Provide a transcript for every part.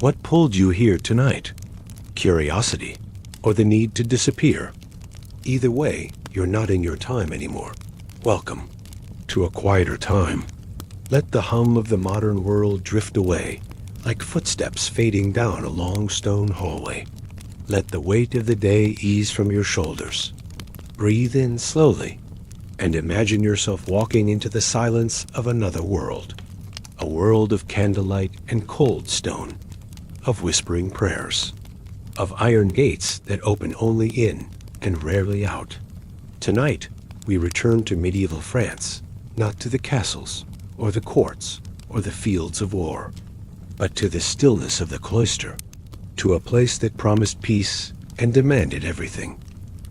What pulled you here tonight? Curiosity, or the need to disappear? Either way, you're not in your time anymore. Welcome to a quieter time. Let the hum of the modern world drift away, like footsteps fading down a long stone hallway. Let the weight of the day ease from your shoulders. Breathe in slowly, and imagine yourself walking into the silence of another world. A world of candlelight and cold stone, of whispering prayers, of iron gates that open only in and rarely out. Tonight, we return to medieval France, not to the castles, or the courts, or the fields of war, but to the stillness of the cloister, to a place that promised peace and demanded everything.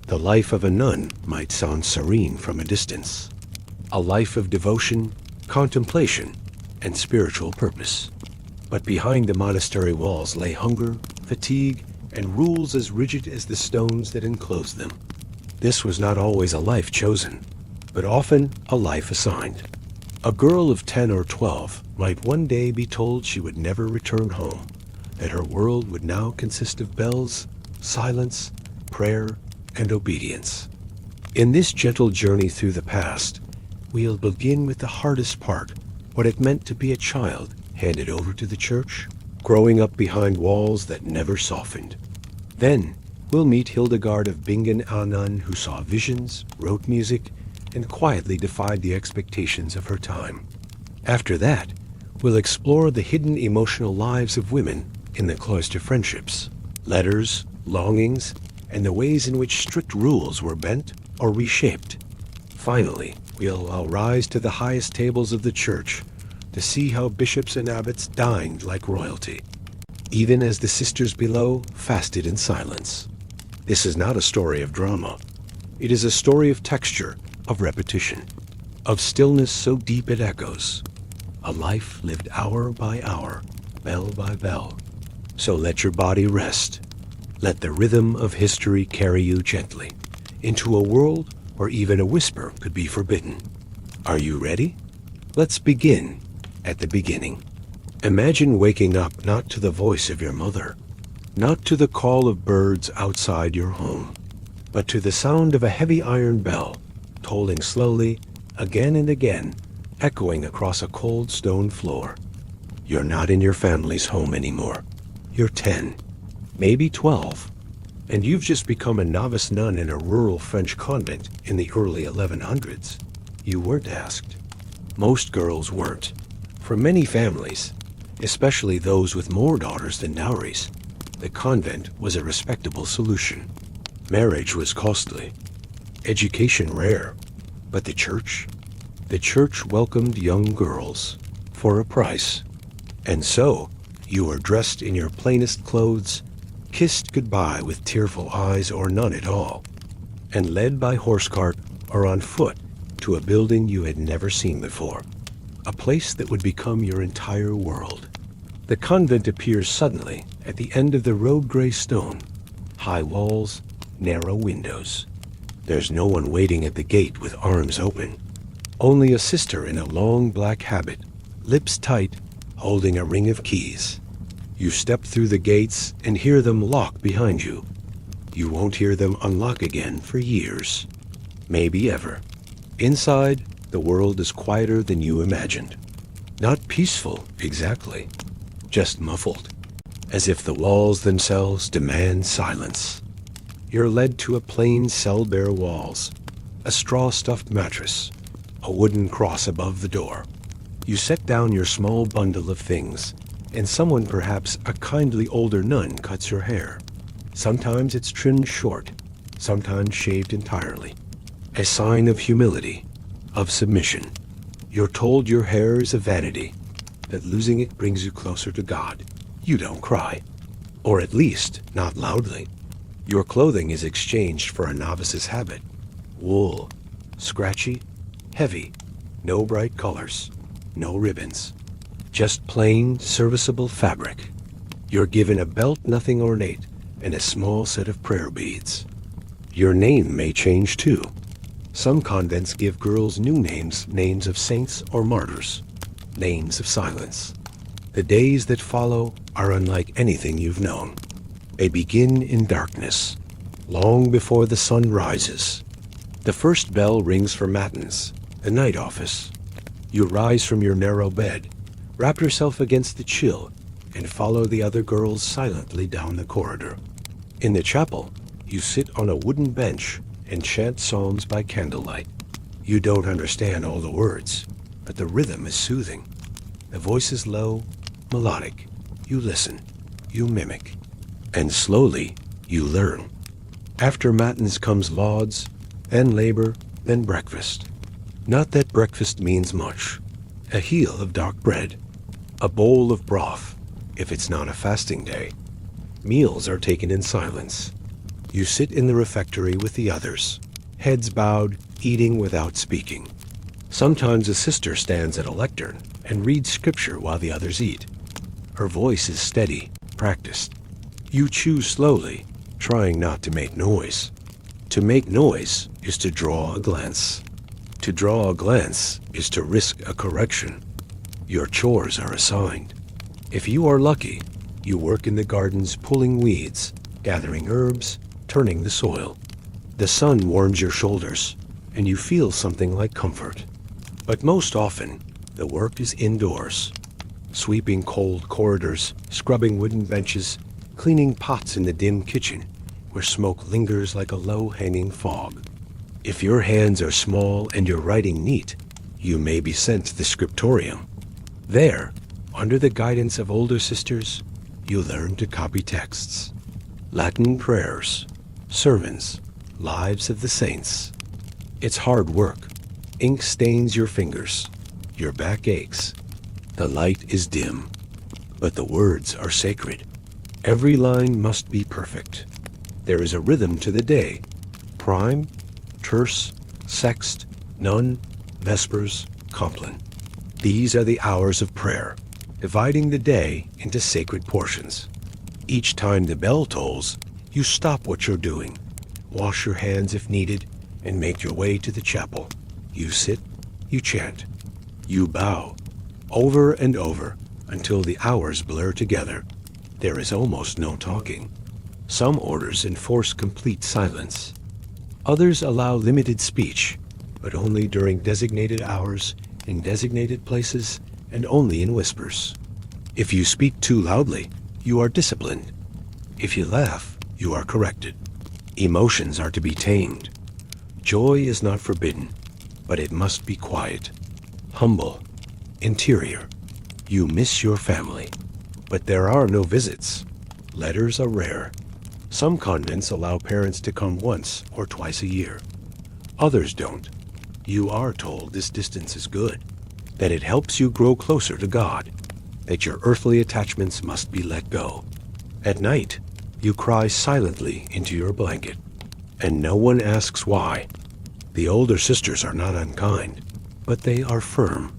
The life of a nun might sound serene from a distance, a life of devotion, contemplation, and spiritual purpose. But behind the monastery walls lay hunger, fatigue, and rules as rigid as the stones that enclosed them. This was not always a life chosen, but often a life assigned. A girl of 10 or 12 might one day be told she would never return home, that her world would now consist of bells, silence, prayer, and obedience. In this gentle journey through the past, we'll begin with the hardest part, what it meant to be a child handed over to the church, growing up behind walls that never softened. Then, we'll meet Hildegard of Bingen, a nun who saw visions, wrote music, and quietly defied the expectations of her time. After that, we'll explore the hidden emotional lives of women in the cloister friendships, letters, longings, and the ways in which strict rules were bent or reshaped. Finally, we'll rise to the highest tables of the church to see how bishops and abbots dined like royalty, even as the sisters below fasted in silence. This is not a story of drama. It is a story of texture, of repetition, of stillness so deep it echoes. A life lived hour by hour, bell by bell. So let your body rest. Let the rhythm of history carry you gently into a world where even a whisper could be forbidden. Are you ready? Let's begin at the beginning. Imagine waking up not to the voice of your mother, not to the call of birds outside your home, but to the sound of a heavy iron bell, tolling slowly, again and again, echoing across a cold stone floor. You're not in your family's home anymore. You're 10, maybe 12, and you've just become a novice nun in a rural French convent in the early 1100s. You weren't asked. Most girls weren't. For many families, especially those with more daughters than dowries, the convent was a respectable solution. Marriage was costly, education rare, but the church welcomed young girls for a price. And so, you were dressed in your plainest clothes, kissed goodbye with tearful eyes or none at all, and led by horse cart or on foot to a building you had never seen before, a place that would become your entire world. The convent appears suddenly at the end of the road gray stone, high walls, narrow windows. There's no one waiting at the gate with arms open, only a sister in a long black habit, lips tight, holding a ring of keys. You step through the gates and hear them lock behind you. You won't hear them unlock again for years, maybe ever. Inside, the world is quieter than you imagined. Not peaceful, exactly, just muffled, as if the walls themselves demand silence. You're led to a plain cell-bare walls, a straw-stuffed mattress, a wooden cross above the door. You set down your small bundle of things, and someone, perhaps a kindly older nun, cuts your hair. Sometimes it's trimmed short, sometimes shaved entirely. A sign of humility, of submission. You're told your hair is a vanity, that losing it brings you closer to God. You don't cry, or at least not loudly. Your clothing is exchanged for a novice's habit. Wool, scratchy, heavy, no bright colors, no ribbons. Just plain, serviceable fabric. You're given a belt nothing ornate and a small set of prayer beads. Your name may change too. Some convents give girls new names, names of saints or martyrs, names of silence. The days that follow are unlike anything you've known. They begin in darkness, long before the sun rises. The first bell rings for matins, the night office. You rise from your narrow bed, wrap yourself against the chill, and follow the other girls silently down the corridor. In the chapel, you sit on a wooden bench and chant psalms by candlelight. You don't understand all the words, but the rhythm is soothing. The voice is low, melodic. You listen, you mimic, and slowly you learn. After matins comes lauds, then labor, then breakfast. Not that breakfast means much. A heel of dark bread, a bowl of broth, if it's not a fasting day. Meals are taken in silence. You sit in the refectory with the others, heads bowed, eating without speaking. Sometimes a sister stands at a lectern and reads scripture while the others eat. Her voice is steady, practiced. You chew slowly, trying not to make noise. To make noise is to draw a glance. To draw a glance is to risk a correction. Your chores are assigned. If you are lucky, you work in the gardens pulling weeds, gathering herbs, turning the soil. The sun warms your shoulders, and you feel something like comfort. But most often, the work is indoors. Sweeping cold corridors, scrubbing wooden benches, cleaning pots in the dim kitchen, where smoke lingers like a low-hanging fog. If your hands are small and your writing neat, you may be sent to the scriptorium. There, under the guidance of older sisters, you learn to copy texts. Latin prayers, sermons, lives of the saints. It's hard work. Ink stains your fingers. Your back aches. The light is dim, but the words are sacred. Every line must be perfect. There is a rhythm to the day. Prime, terce, sext, nun, vespers, compline. These are the hours of prayer, dividing the day into sacred portions. Each time the bell tolls, you stop what you're doing, wash your hands if needed, and make your way to the chapel. You sit, you chant, you bow, over and over until the hours blur together. There is almost no talking. Some orders enforce complete silence. Others allow limited speech, but only during designated hours, in designated places, and only in whispers. If you speak too loudly, you are disciplined. If you laugh, you are corrected. Emotions are to be tamed. Joy is not forbidden, but it must be quiet, humble, interior. You miss your family, but there are no visits. Letters are rare. Some convents allow parents to come once or twice a year. Others don't. You are told this distance is good, that it helps you grow closer to God, that your earthly attachments must be let go. At night, you cry silently into your blanket, and no one asks why. The older sisters are not unkind, but they are firm.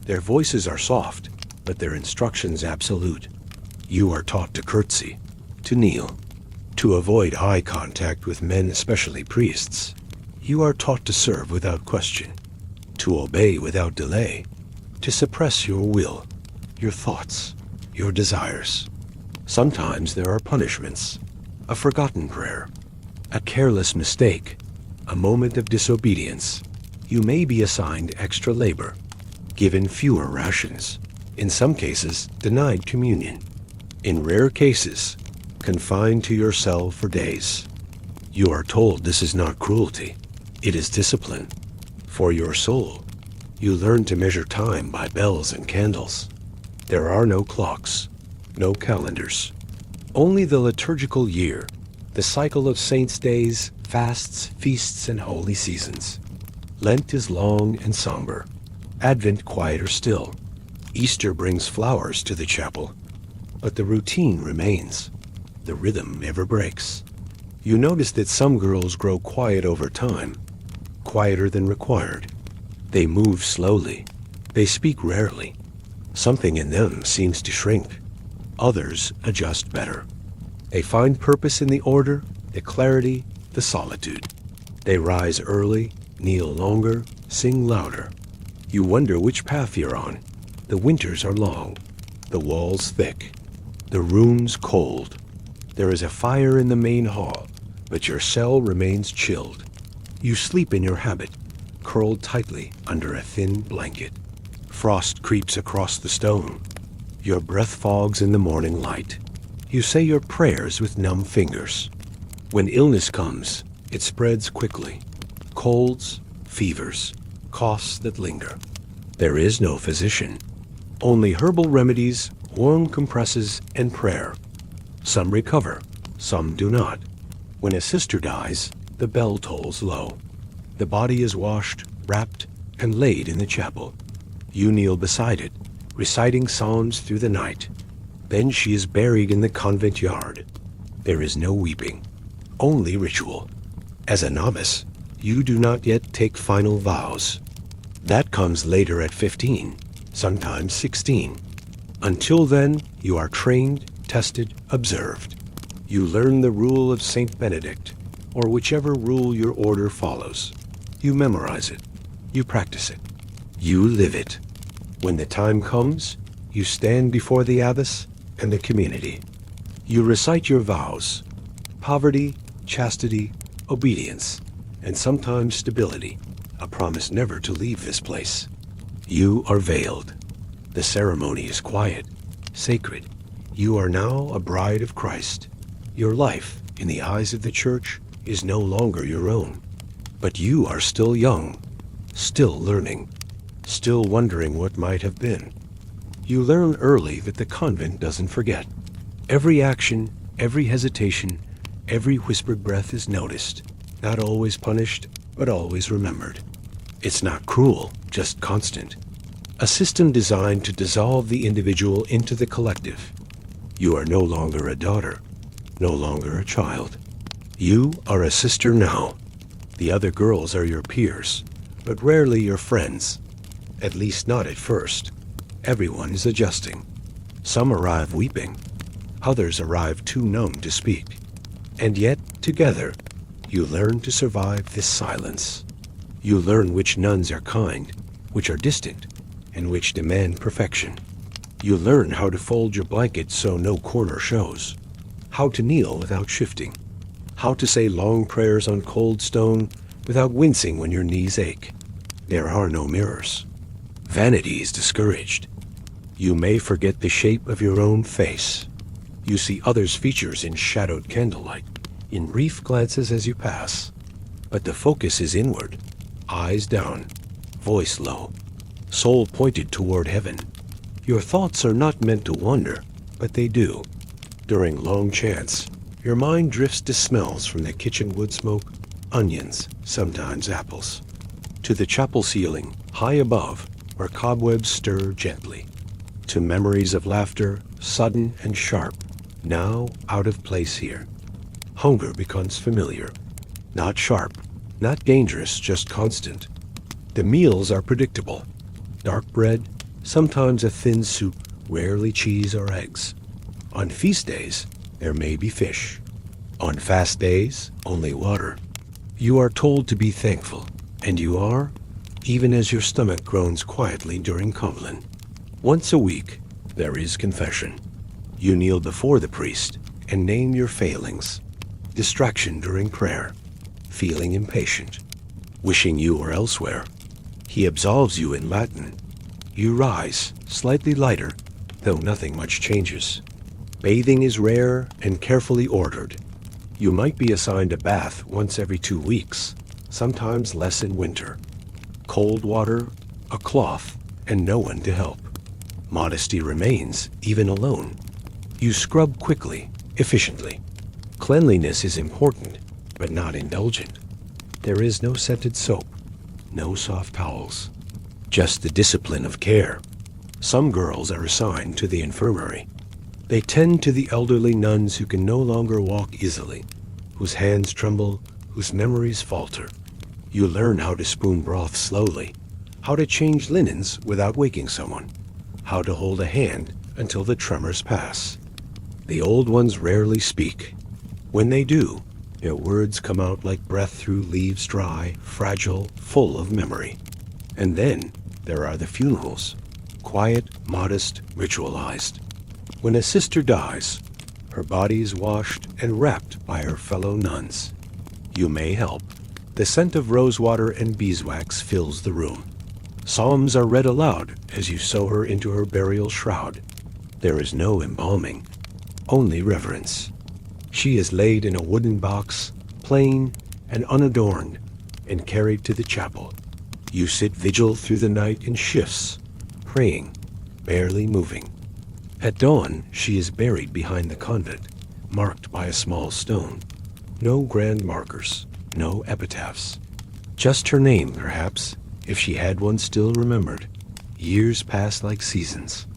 Their voices are soft, but their instructions absolute. You are taught to curtsy, to kneel, to avoid eye contact with men, especially priests. You are taught to serve without question, to obey without delay, to suppress your will, your thoughts, your desires. Sometimes there are punishments, a forgotten prayer, a careless mistake, a moment of disobedience. You may be assigned extra labor, given fewer rations, in some cases denied communion, in rare cases confined to your cell for days. You are told this is not cruelty, it is discipline. For your soul, you learn to measure time by bells and candles. There are no clocks, no calendars, only the liturgical year, the cycle of saints' days, fasts, feasts, and holy seasons. Lent is long and somber, Advent quieter still. Easter brings flowers to the chapel, but the routine remains. The rhythm never breaks. You notice that some girls grow quiet over time, quieter than required. They move slowly. They speak rarely. Something in them seems to shrink. Others adjust better. They find purpose in the order, the clarity, the solitude. They rise early, kneel longer, sing louder. You wonder which path you're on. The winters are long. The walls thick, the rooms cold. There is a fire in the main hall, but your cell remains chilled. You sleep in your habit, curled tightly under a thin blanket. Frost creeps across the stone. Your breath fogs in the morning light. You say your prayers with numb fingers. When illness comes, it spreads quickly. Colds, fevers, coughs that linger. There is no physician. Only herbal remedies, warm compresses, and prayer. Some recover, some do not. When a sister dies, the bell tolls low. The body is washed, wrapped, and laid in the chapel. You kneel beside it, reciting psalms through the night. Then she is buried in the convent yard. There is no weeping, only ritual. As a novice, you do not yet take final vows. That comes later at 15, sometimes 16. Until then, you are trained, tested, observed. You learn the rule of Saint Benedict, or whichever rule your order follows. You memorize it. You practice it. You live it. When the time comes, you stand before the abbess and the community. You recite your vows: poverty, chastity, obedience, and sometimes stability, a promise never to leave this place. You are veiled. The ceremony is quiet, sacred. You are now a bride of Christ. Your life, in the eyes of the church, is no longer your own. But you are still young, still learning, still wondering what might have been. You learn early that the convent doesn't forget. Every action, every hesitation, every whispered breath is noticed, not always punished, but always remembered. It's not cruel, just constant. A system designed to dissolve the individual into the collective. You are no longer a daughter, no longer a child. You are a sister now. The other girls are your peers, but rarely your friends. At least not at first. Everyone is adjusting. Some arrive weeping. Others arrive too numb to speak. And yet, together, you learn to survive this silence. You learn which nuns are kind, which are distant, and which demand perfection. You learn how to fold your blanket so no corner shows, how to kneel without shifting, how to say long prayers on cold stone without wincing when your knees ache. There are no mirrors. Vanity is discouraged. You may forget the shape of your own face. You see others' features in shadowed candlelight, in brief glances as you pass. But the focus is inward, eyes down, voice low, soul pointed toward heaven. Your thoughts are not meant to wander, but they do. During long chants, your mind drifts to smells from the kitchen wood smoke, onions, sometimes apples, to the chapel ceiling, high above, where cobwebs stir gently, to memories of laughter, sudden and sharp, now out of place here. Hunger becomes familiar, not sharp, not dangerous, just constant. The meals are predictable. Dark bread, sometimes a thin soup, rarely cheese or eggs. On feast days, there may be fish. On fast days, only water. You are told to be thankful, and you are, even as your stomach groans quietly during Covelin. Once a week, there is confession. You kneel before the priest and name your failings. Distraction during prayer, feeling impatient, wishing you were elsewhere. He absolves you in Latin. You rise, slightly lighter, though nothing much changes. Bathing is rare and carefully ordered. You might be assigned a bath once every 2 weeks, sometimes less in winter. Cold water, a cloth, and no one to help. Modesty remains, even alone. You scrub quickly, efficiently. Cleanliness is important, but not indulgent. There is no scented soap, no soft towels, just the discipline of care. Some girls are assigned to the infirmary. They tend to the elderly nuns who can no longer walk easily, whose hands tremble, whose memories falter. You learn how to spoon broth slowly, how to change linens without waking someone, how to hold a hand until the tremors pass. The old ones rarely speak. When they do, their words come out like breath through leaves dry, fragile, full of memory. And then there are the funerals. quiet, modest, ritualized. When a sister dies, her body is washed and wrapped by her fellow nuns. You may help. The scent of rosewater and beeswax fills the room. Psalms are read aloud as you sew her into her burial shroud. There is no embalming, only reverence. She is laid in a wooden box, plain and unadorned, and carried to the chapel. You sit vigil through the night in shifts, praying, barely moving. At dawn, she is buried behind the convent, marked by a small stone. No grand markers, no epitaphs. Just her name, perhaps, if she had one still remembered. Years pass like seasons.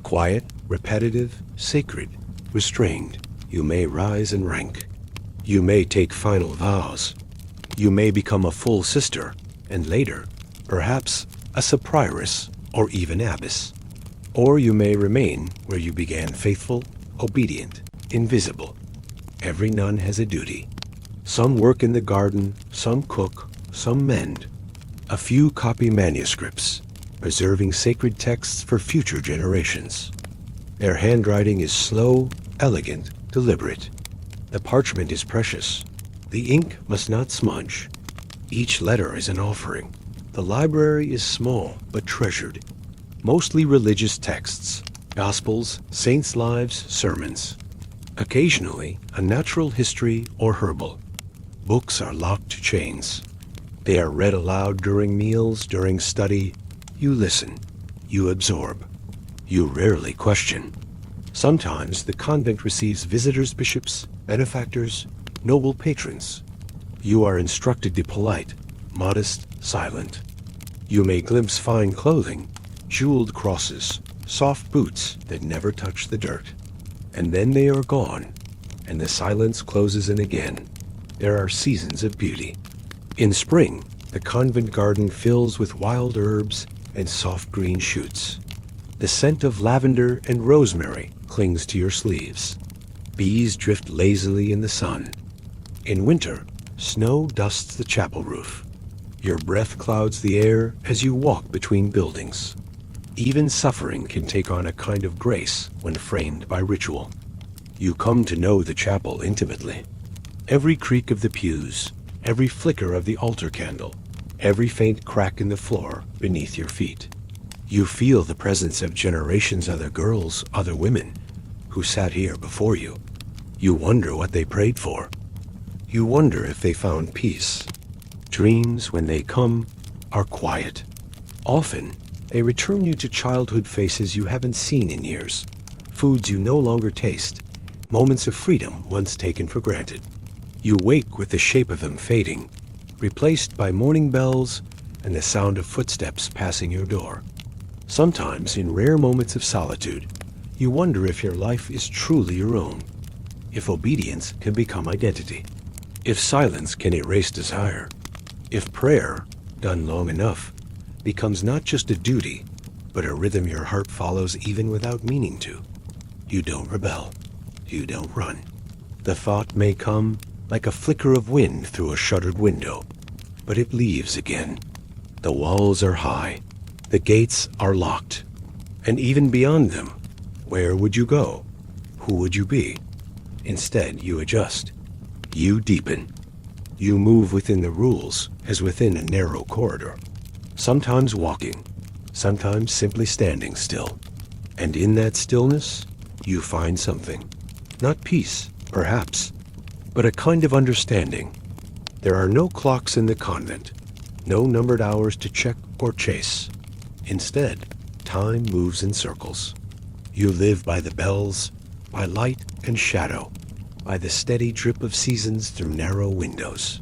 Quiet, repetitive, sacred, restrained. You may rise in rank. You may take final vows. You may become a full sister, and later, perhaps, a subprioress or even abbess. Or you may remain where you began, faithful, obedient, invisible. Every nun has a duty. Some work in the garden, some cook, some mend. A few copy manuscripts, preserving sacred texts for future generations. Their handwriting is slow, elegant, deliberate. The parchment is precious. The ink must not smudge. Each letter is an offering. The library is small but treasured. Mostly religious texts, gospels, saints' lives, sermons. Occasionally, a natural history or herbal. Books are locked to chains. They are read aloud during meals, during study. You listen. You absorb. You rarely question. Sometimes the convent receives visitors, bishops, benefactors, noble patrons. You are instructed to be polite, modest, silent. You may glimpse fine clothing, jeweled crosses, soft boots that never touch the dirt. And then they are gone, and the silence closes in again. There are seasons of beauty. In spring, the convent garden fills with wild herbs and soft green shoots. The scent of lavender and rosemary clings to your sleeves. Bees drift lazily in the sun. In winter, snow dusts the chapel roof. Your breath clouds the air as you walk between buildings. Even suffering can take on a kind of grace when framed by ritual. You come to know the chapel intimately. Every creak of the pews, every flicker of the altar candle, every faint crack in the floor beneath your feet. You feel the presence of generations other girls, other women, who sat here before you. You wonder what they prayed for. You wonder if they found peace. Dreams, when they come, are quiet. Often, they return you to childhood faces you haven't seen in years, foods you no longer taste, moments of freedom once taken for granted. You wake with the shape of them fading, replaced by morning bells and the sound of footsteps passing your door. Sometimes, in rare moments of solitude, you wonder if your life is truly your own, if obedience can become identity, if silence can erase desire, if prayer, done long enough, becomes not just a duty, but a rhythm your heart follows even without meaning to. You don't rebel. You don't run. The thought may come like a flicker of wind through a shuttered window, but it leaves again. The walls are high. The gates are locked. And even beyond them, where would you go? Who would you be? Instead, you adjust. You deepen. You move within the rules as within a narrow corridor. Sometimes walking, sometimes simply standing still. And in that stillness, you find something. Not peace, perhaps, but a kind of understanding. There are no clocks in the convent, no numbered hours to check or chase. Instead, time moves in circles. You live by the bells, by light and shadow, by the steady drip of seasons through narrow windows.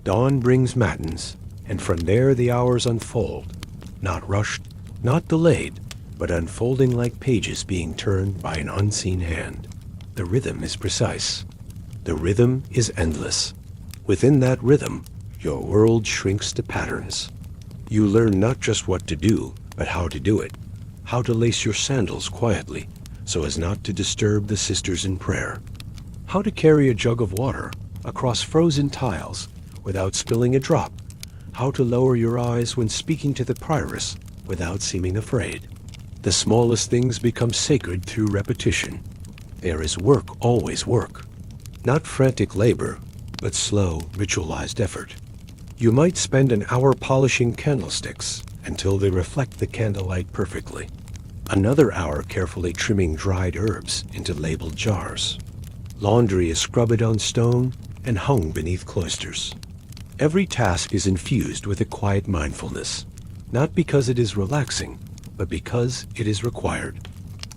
Dawn brings matins, and from there the hours unfold, not rushed, not delayed, but unfolding like pages being turned by an unseen hand. The rhythm is precise. The rhythm is endless. Within that rhythm, your world shrinks to patterns. You learn not just what to do, but how to do it. How to lace your sandals quietly, so as not to disturb the sisters in prayer. How to carry a jug of water across frozen tiles without spilling a drop. How to lower your eyes when speaking to the prioress without seeming afraid. The smallest things become sacred through repetition. There is work always work. Not frantic labor, but slow, ritualized effort. You might spend an hour polishing candlesticks until they reflect the candlelight perfectly. Another hour carefully trimming dried herbs into labeled jars. Laundry is scrubbed on stone and hung beneath cloisters. Every task is infused with a quiet mindfulness, not because it is relaxing, but because it is required.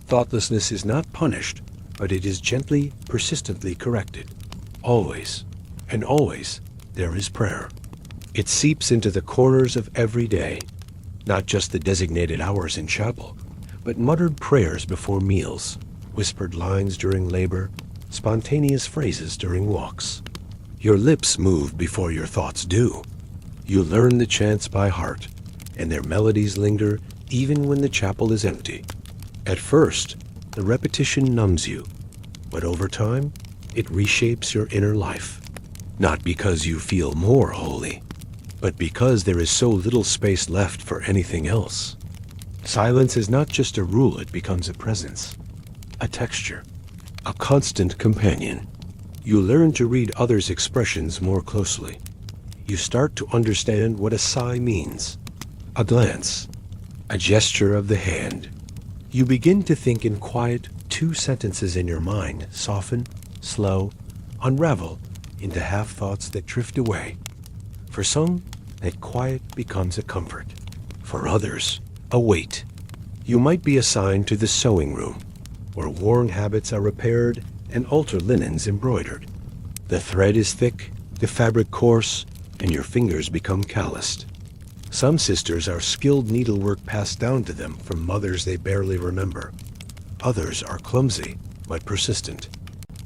Thoughtlessness is not punished, but it is gently, persistently corrected. Always, and always, there is prayer. It seeps into the corners of every day, not just the designated hours in chapel, but muttered prayers before meals, whispered lines during labor, spontaneous phrases during walks. Your lips move before your thoughts do. You learn the chants by heart, and their melodies linger even when the chapel is empty. At first, the repetition numbs you, but over time, it reshapes your inner life. Not because you feel more holy, but because there is so little space left for anything else. Silence is not just a rule, it becomes a presence, a texture, a constant companion. You learn to read others' expressions more closely. You start to understand what a sigh means, a glance, a gesture of the hand. You begin to think in quiet, 2 sentences in your mind soften, slow, unravel into half-thoughts that drift away. For some, that quiet becomes a comfort. For others, a weight. You might be assigned to the sewing room, where worn habits are repaired and altar linens embroidered. The thread is thick, the fabric coarse, and your fingers become calloused. Some sisters are skilled needlework passed down to them from mothers they barely remember. Others are clumsy, but persistent.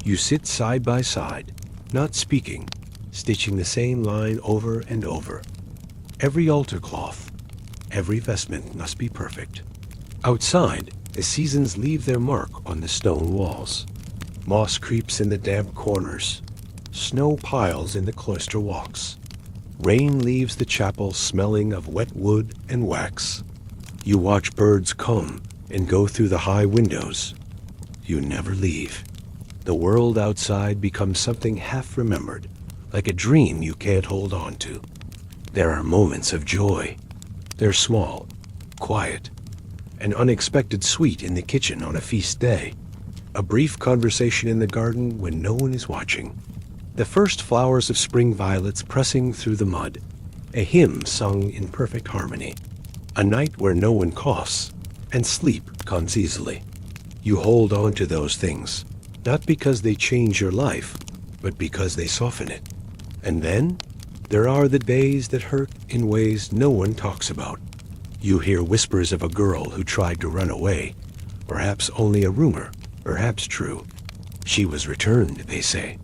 You sit side by side, not speaking, stitching the same line over and over. Every altar cloth, every vestment must be perfect. Outside, the seasons leave their mark on the stone walls. Moss creeps in the damp corners. Snow piles in the cloister walks. Rain leaves the chapel smelling of wet wood and wax. You watch birds come and go through the high windows. You never leave. The world outside becomes something half-remembered, like a dream you can't hold on to. There are moments of joy. They're small, quiet, an unexpected sweet in the kitchen on a feast day, a brief conversation in the garden when no one is watching, the first flowers of spring violets pressing through the mud, a hymn sung in perfect harmony, a night where no one coughs, and sleep comes easily. You hold on to those things, not because they change your life, but because they soften it. And then, there are the days that hurt in ways no one talks about. You hear whispers of a girl who tried to run away, perhaps only a rumor, perhaps true. She was returned, they say.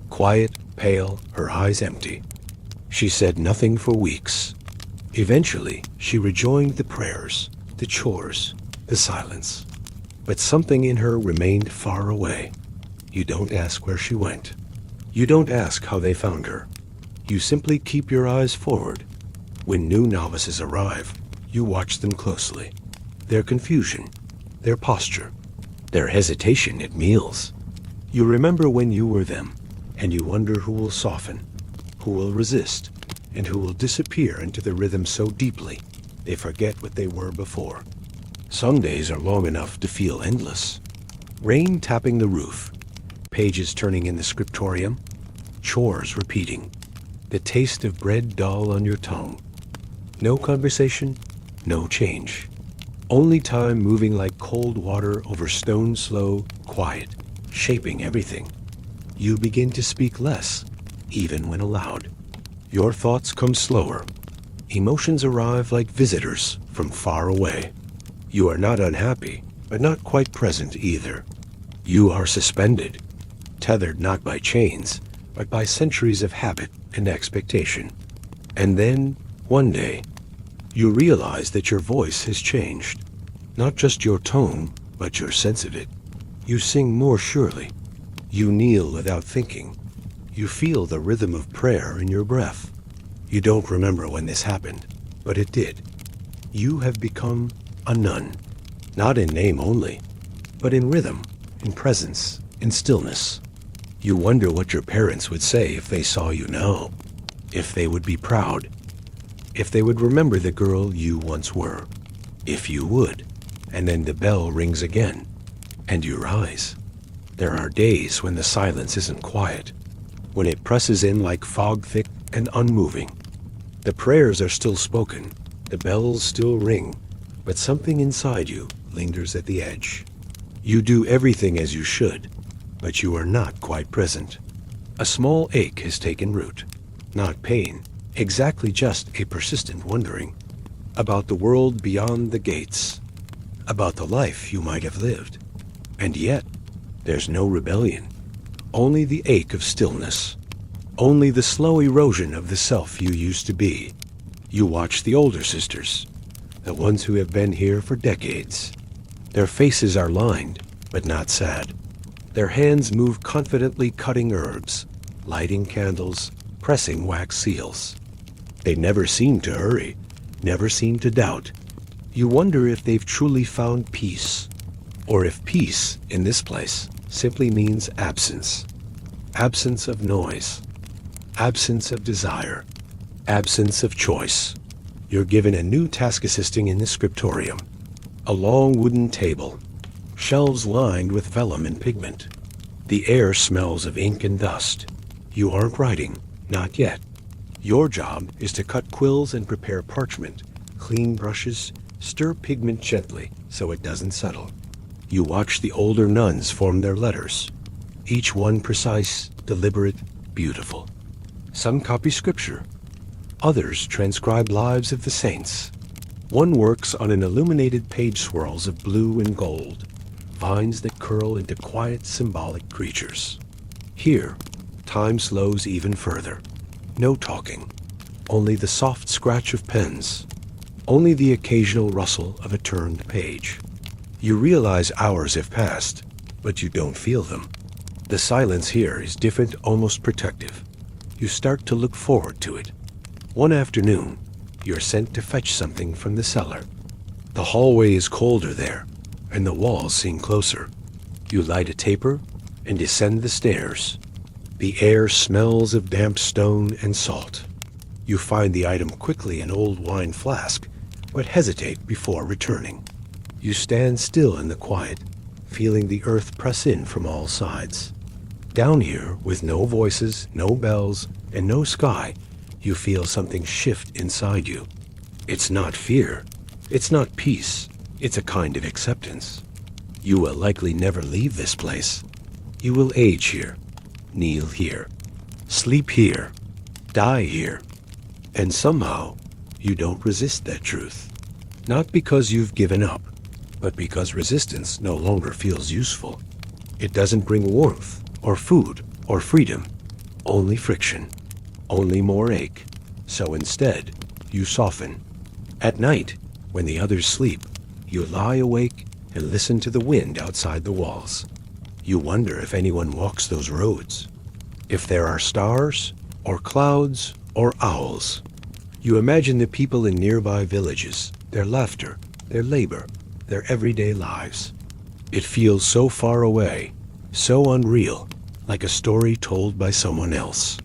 Quiet, pale, her eyes empty. She said nothing for weeks. Eventually, she rejoined the prayers, the chores, the silence. But something in her remained far away. You don't ask where she went. You don't ask how they found her. You simply keep your eyes forward. When new novices arrive, you watch them closely. Their confusion, their posture, their hesitation at meals. You remember when you were them, and you wonder who will soften, who will resist, and who will disappear into the rhythm so deeply they forget what they were before. Some days are long enough to feel endless. Rain tapping the roof, pages turning in the scriptorium, chores repeating, the taste of bread dull on your tongue. No conversation, no change. Only time moving like cold water over stone slow, quiet, shaping everything. You begin to speak less, even when allowed. Your thoughts come slower. Emotions arrive like visitors from far away. You are not unhappy, but not quite present either. You are suspended, tethered not by chains, but by centuries of habit and expectation. And then, one day, you realize that your voice has changed. Not just your tone, but your sense of it. You sing more surely. You kneel without thinking. You feel the rhythm of prayer in your breath. You don't remember when this happened, but it did. You have become a nun. Not in name only, but in rhythm, in presence, in stillness. You wonder what your parents would say if they saw you now. If they would be proud. If they would remember the girl you once were. If you would. And then the bell rings again, and you rise. There are days when the silence isn't quiet, when it presses in like fog thick and unmoving. The prayers are still spoken, the bells still ring, but something inside you lingers at the edge. You do everything as you should, but you are not quite present. A small ache has taken root, not pain, exactly just a persistent wondering about the world beyond the gates, about the life you might have lived. And yet, there's no rebellion, only the ache of stillness, only the slow erosion of the self you used to be. You watch the older sisters, the ones who have been here for decades. Their faces are lined, but not sad. Their hands move confidently cutting herbs, lighting candles, pressing wax seals. They never seem to hurry, never seem to doubt. You wonder if they've truly found peace, or if peace in this place simply means absence. Absence of noise, absence of desire, absence of choice. You're given a new task assisting in the scriptorium. A long wooden table, shelves lined with vellum and pigment. The air smells of ink and dust. You aren't writing, not yet. Your job is to cut quills and prepare parchment, clean brushes, stir pigment gently so it doesn't settle. You watch the older nuns form their letters, each one precise, deliberate, beautiful. Some copy scripture, others transcribe lives of the saints. One works on an illuminated page swirls of blue and gold, vines that curl into quiet symbolic creatures. Here, time slows even further. No talking, only the soft scratch of pens, only the occasional rustle of a turned page. You realize hours have passed, but you don't feel them. The silence here is different, almost protective. You start to look forward to it. One afternoon, you're sent to fetch something from the cellar. The hallway is colder there, and the walls seem closer. You light a taper and descend the stairs. The air smells of damp stone and salt. You find the item quickly, an old wine flask, but hesitate before returning. You stand still in the quiet, feeling the earth press in from all sides. Down here, with no voices, no bells, and no sky, you feel something shift inside you. It's not fear. It's not peace. It's a kind of acceptance. You will likely never leave this place. You will age here, kneel here, sleep here, die here. And somehow, you don't resist that truth. Not because you've given up, but because resistance no longer feels useful. It doesn't bring warmth, or food, or freedom. Only friction. Only more ache. So instead, you soften. At night, when the others sleep, you lie awake and listen to the wind outside the walls. You wonder if anyone walks those roads. If there are stars, or clouds, or owls. You imagine the people in nearby villages, their laughter, their labor, their everyday lives. It feels so far away, so unreal, like a story told by someone else.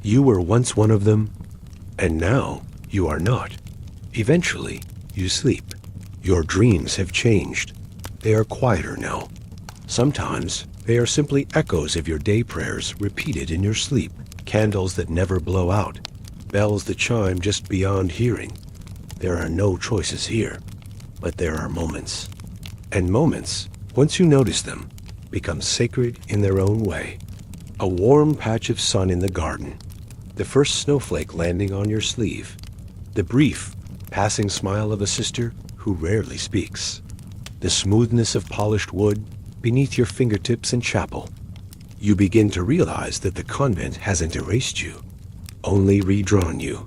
You were once one of them, and now you are not. Eventually, you sleep. Your dreams have changed. They are quieter now. Sometimes, they are simply echoes of your day prayers repeated in your sleep, candles that never blow out, bells that chime just beyond hearing. There are no choices here, but there are moments. And moments, once you notice them, become sacred in their own way. A warm patch of sun in the garden, the first snowflake landing on your sleeve, the brief, passing smile of a sister who rarely speaks, the smoothness of polished wood beneath your fingertips in chapel. You begin to realize that the convent hasn't erased you, only redrawn you.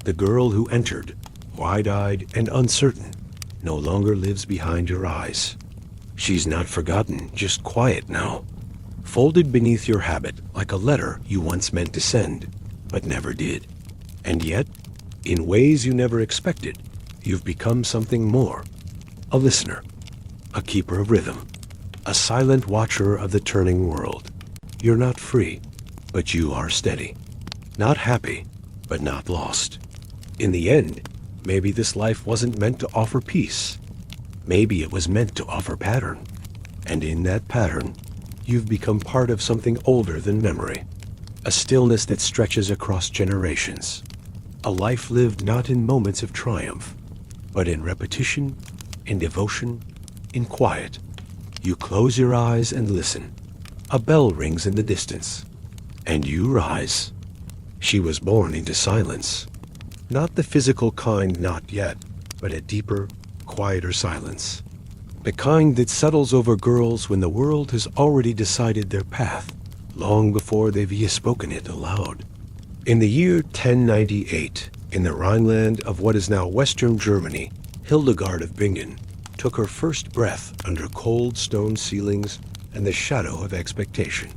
The girl who entered, wide-eyed and uncertain, no longer lives behind your eyes. She's not forgotten, just quiet now, folded beneath your habit like a letter you once meant to send, but never did. And yet, in ways you never expected, you've become something more. A listener, a keeper of rhythm, a silent watcher of the turning world. You're not free, but you are steady. Not happy, but not lost. In the end, maybe this life wasn't meant to offer peace. Maybe it was meant to offer pattern. And in that pattern, you've become part of something older than memory. A stillness that stretches across generations. A life lived not in moments of triumph, but in repetition, in devotion, in quiet. You close your eyes and listen. A bell rings in the distance, and you rise. She was born into silence. Not the physical kind, not yet, but a deeper, quieter silence. The kind that settles over girls when the world has already decided their path, long before they've spoken it aloud. In the year 1098, in the Rhineland of what is now Western Germany, Hildegard of Bingen took her first breath under cold stone ceilings and the shadow of expectation.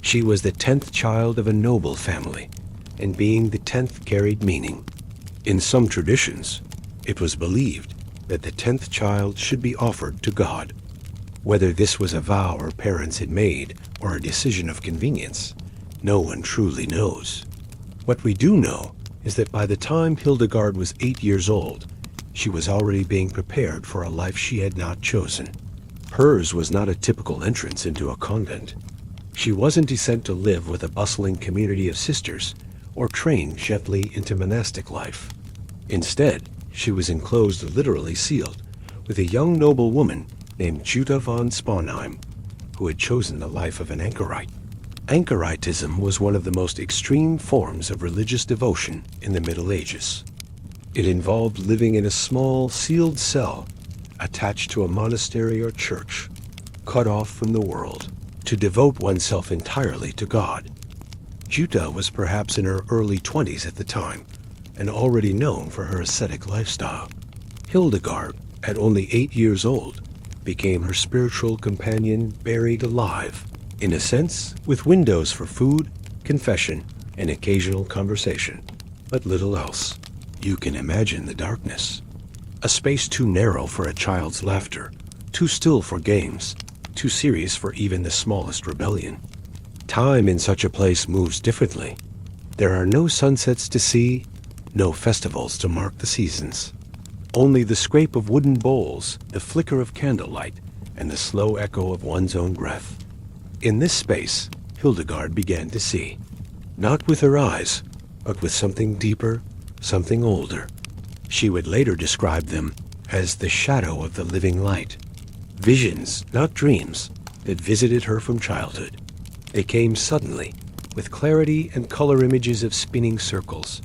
She was the 10th child of a noble family, and being the 10th carried meaning. In some traditions, it was believed that the 10th child should be offered to God. Whether this was a vow her parents had made or a decision of convenience, no one truly knows. What we do know is that by the time Hildegard was 8 years old, she was already being prepared for a life she had not chosen. Hers was not a typical entrance into a convent. She wasn't sent to live with a bustling community of sisters or trained gently into monastic life. Instead, she was enclosed, literally sealed, with a young noble woman named Jutta von Sponheim, who had chosen the life of an anchorite. Anchoritism was one of the most extreme forms of religious devotion in the Middle Ages. It involved living in a small, sealed cell attached to a monastery or church, cut off from the world, to devote oneself entirely to God. Jutta was perhaps in her early 20s at the time, and already known for her ascetic lifestyle. Hildegard, at only 8 years old, became her spiritual companion buried alive, in a sense, with windows for food, confession, and occasional conversation, but little else. You can imagine the darkness. A space too narrow for a child's laughter, too still for games, too serious for even the smallest rebellion. Time in such a place moves differently. There are no sunsets to see, no festivals to mark the seasons. Only the scrape of wooden bowls, the flicker of candlelight, and the slow echo of one's own breath. In this space, Hildegard began to see, not with her eyes, but with something deeper, something older. She would later describe them as the shadow of the living light. Visions, not dreams, that visited her from childhood. They came suddenly, with clarity and color images of spinning circles,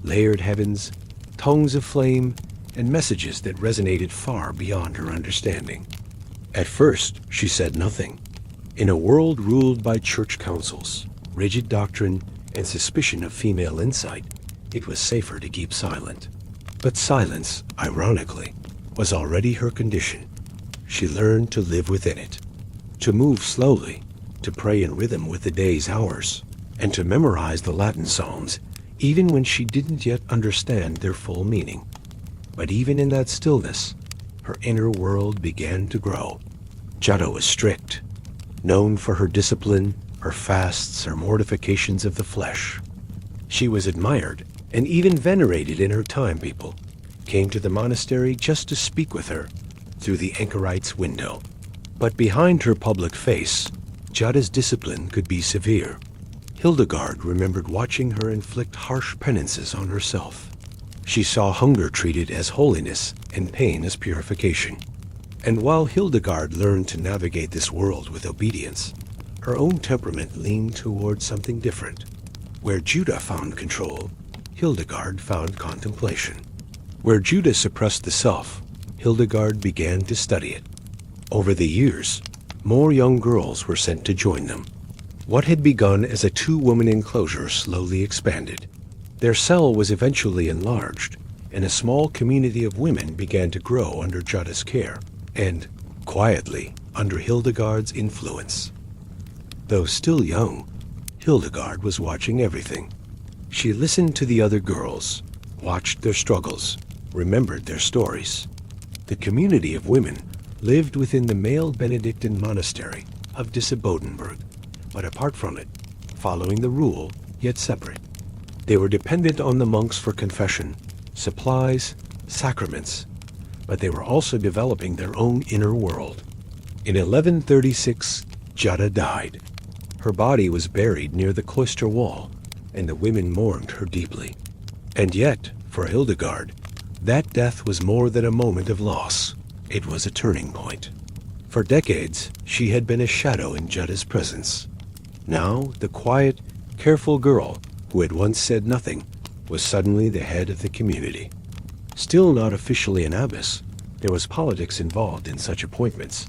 layered heavens, tongues of flame, and messages that resonated far beyond her understanding. At first, she said nothing. In a world ruled by church councils, rigid doctrine, and suspicion of female insight, it was safer to keep silent. But silence, ironically, was already her condition. She learned to live within it, to move slowly, to pray in rhythm with the day's hours, and to memorize the Latin Psalms, even when she didn't yet understand their full meaning. But even in that stillness, her inner world began to grow. Jutta was strict, known for her discipline, her fasts, her mortifications of the flesh. She was admired and even venerated in her time. People came to the monastery just to speak with her through the anchorite's window. But behind her public face, Jutta's discipline could be severe. Hildegard remembered watching her inflict harsh penances on herself. She saw hunger treated as holiness and pain as purification. And while Hildegard learned to navigate this world with obedience, her own temperament leaned toward something different. Where Jutta found control, Hildegard found contemplation. Where Jutta suppressed the self, Hildegard began to study it. Over the years, more young girls were sent to join them. What had begun as a two-woman enclosure slowly expanded. Their cell was eventually enlarged, and a small community of women began to grow under Jutta's care, and, quietly, under Hildegard's influence. Though still young, Hildegard was watching everything. She listened to the other girls, watched their struggles, remembered their stories. The community of women lived within the male Benedictine monastery of Dissebodenberg, but apart from it, following the rule, yet separate. They were dependent on the monks for confession, supplies, sacraments, but they were also developing their own inner world. In 1136, Jutta died. Her body was buried near the cloister wall, and the women mourned her deeply. And yet, for Hildegard, that death was more than a moment of loss. It was a turning point. For decades, she had been a shadow in Jutta's presence. Now, the quiet, careful girl who had once said nothing was suddenly the head of the community. Still not officially an abbess, there was politics involved in such appointments,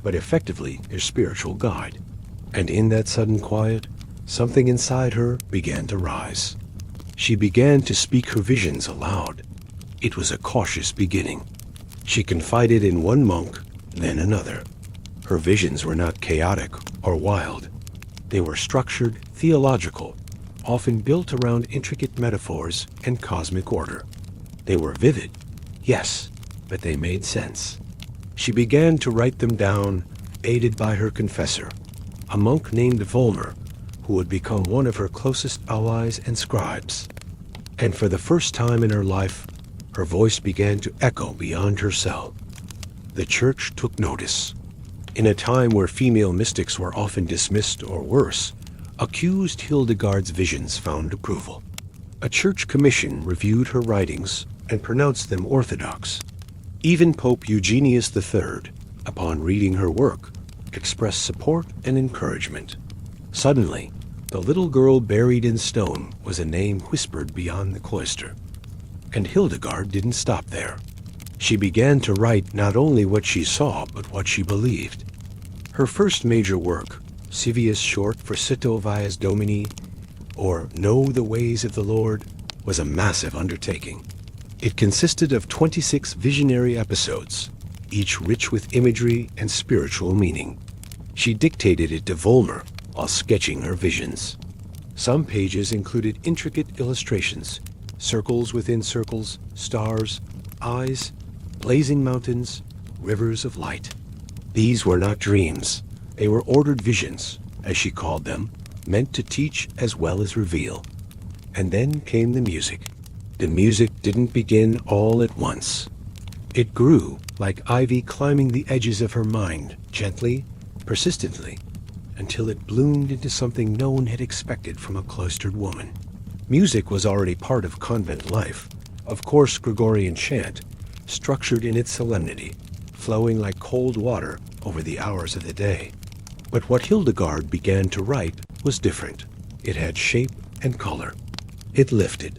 but effectively their spiritual guide. And in that sudden quiet, something inside her began to rise. She began to speak her visions aloud. It was a cautious beginning. She confided in one monk, then another. Her visions were not chaotic or wild. They were structured, theological, often built around intricate metaphors and cosmic order. They were vivid, yes, but they made sense. She began to write them down, aided by her confessor, a monk named Volmer, who would become one of her closest allies and scribes. And for the first time in her life, her voice began to echo beyond her cell. The church took notice. In a time where female mystics were often dismissed or worse, accused Hildegard's visions found approval. A church commission reviewed her writings and pronounced them orthodox. Even Pope Eugenius III, upon reading her work, expressed support and encouragement. Suddenly, the little girl buried in stone was a name whispered beyond the cloister. And Hildegard didn't stop there. She began to write not only what she saw, but what she believed. Her first major work, Civius short for Cito Vias Domini, or Know the Ways of the Lord, was a massive undertaking. It consisted of 26 visionary episodes, each rich with imagery and spiritual meaning. She dictated it to Volmer while sketching her visions. Some pages included intricate illustrations, circles within circles, stars, eyes, blazing mountains, rivers of light. These were not dreams. They were ordered visions, as she called them, meant to teach as well as reveal. And then came the music. The music didn't begin all at once. It grew like ivy climbing the edges of her mind, gently, persistently, until it bloomed into something no one had expected from a cloistered woman. Music was already part of convent life, of course Gregorian chant, structured in its solemnity, flowing like cold water over the hours of the day. But what Hildegard began to write was different. It had shape and color. It lifted.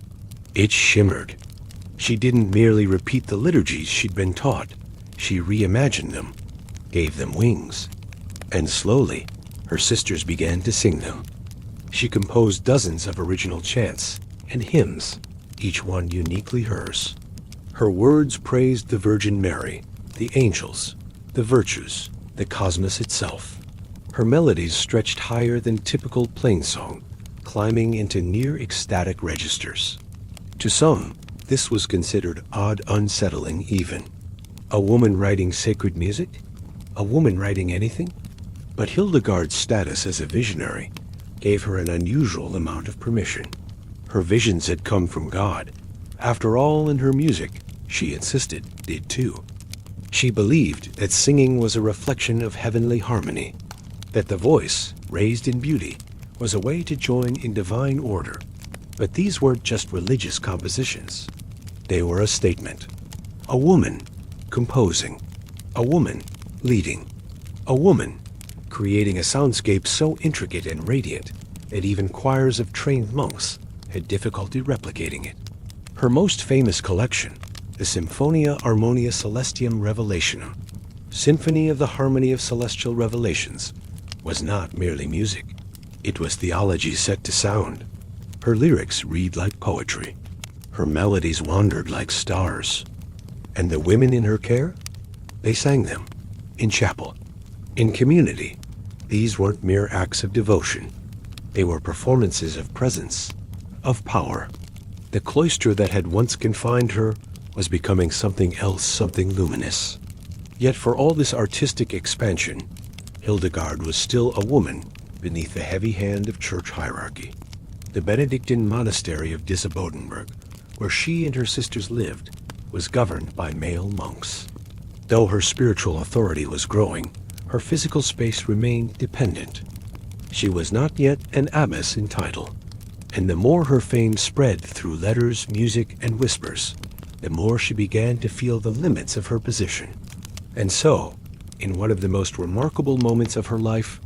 It shimmered. She didn't merely repeat the liturgies she'd been taught. She reimagined them, gave them wings. And slowly, her sisters began to sing them. She composed dozens of original chants and hymns, each one uniquely hers. Her words praised the Virgin Mary, the angels, the virtues, the cosmos itself. Her melodies stretched higher than typical plainsong, climbing into near ecstatic registers. To some, this was considered odd, unsettling even. A woman writing sacred music? A woman writing anything? But Hildegard's status as a visionary gave her an unusual amount of permission. Her visions had come from God. After all, in her music, she insisted, did too. She believed that singing was a reflection of heavenly harmony, that the voice, raised in beauty, was a way to join in divine order. But these weren't just religious compositions. They were a statement. A woman composing. A woman leading. A woman creating a soundscape so intricate and radiant that even choirs of trained monks had difficulty replicating it. Her most famous collection, the Symphonia Harmonia Celestium Revelationum, Symphony of the Harmony of Celestial Revelations, was not merely music. It was theology set to sound. Her lyrics read like poetry. Her melodies wandered like stars. And the women in her care? They sang them. In chapel. In community. These weren't mere acts of devotion. They were performances of presence, of power. The cloister that had once confined her was becoming something else, something luminous. Yet for all this artistic expansion, Hildegard was still a woman beneath the heavy hand of church hierarchy. The Benedictine monastery of Dissebodenberg, where she and her sisters lived, was governed by male monks. Though her spiritual authority was growing, her physical space remained dependent. She was not yet an abbess in title, and the more her fame spread through letters, music, and whispers, the more she began to feel the limits of her position. And so, in one of the most remarkable moments of her life,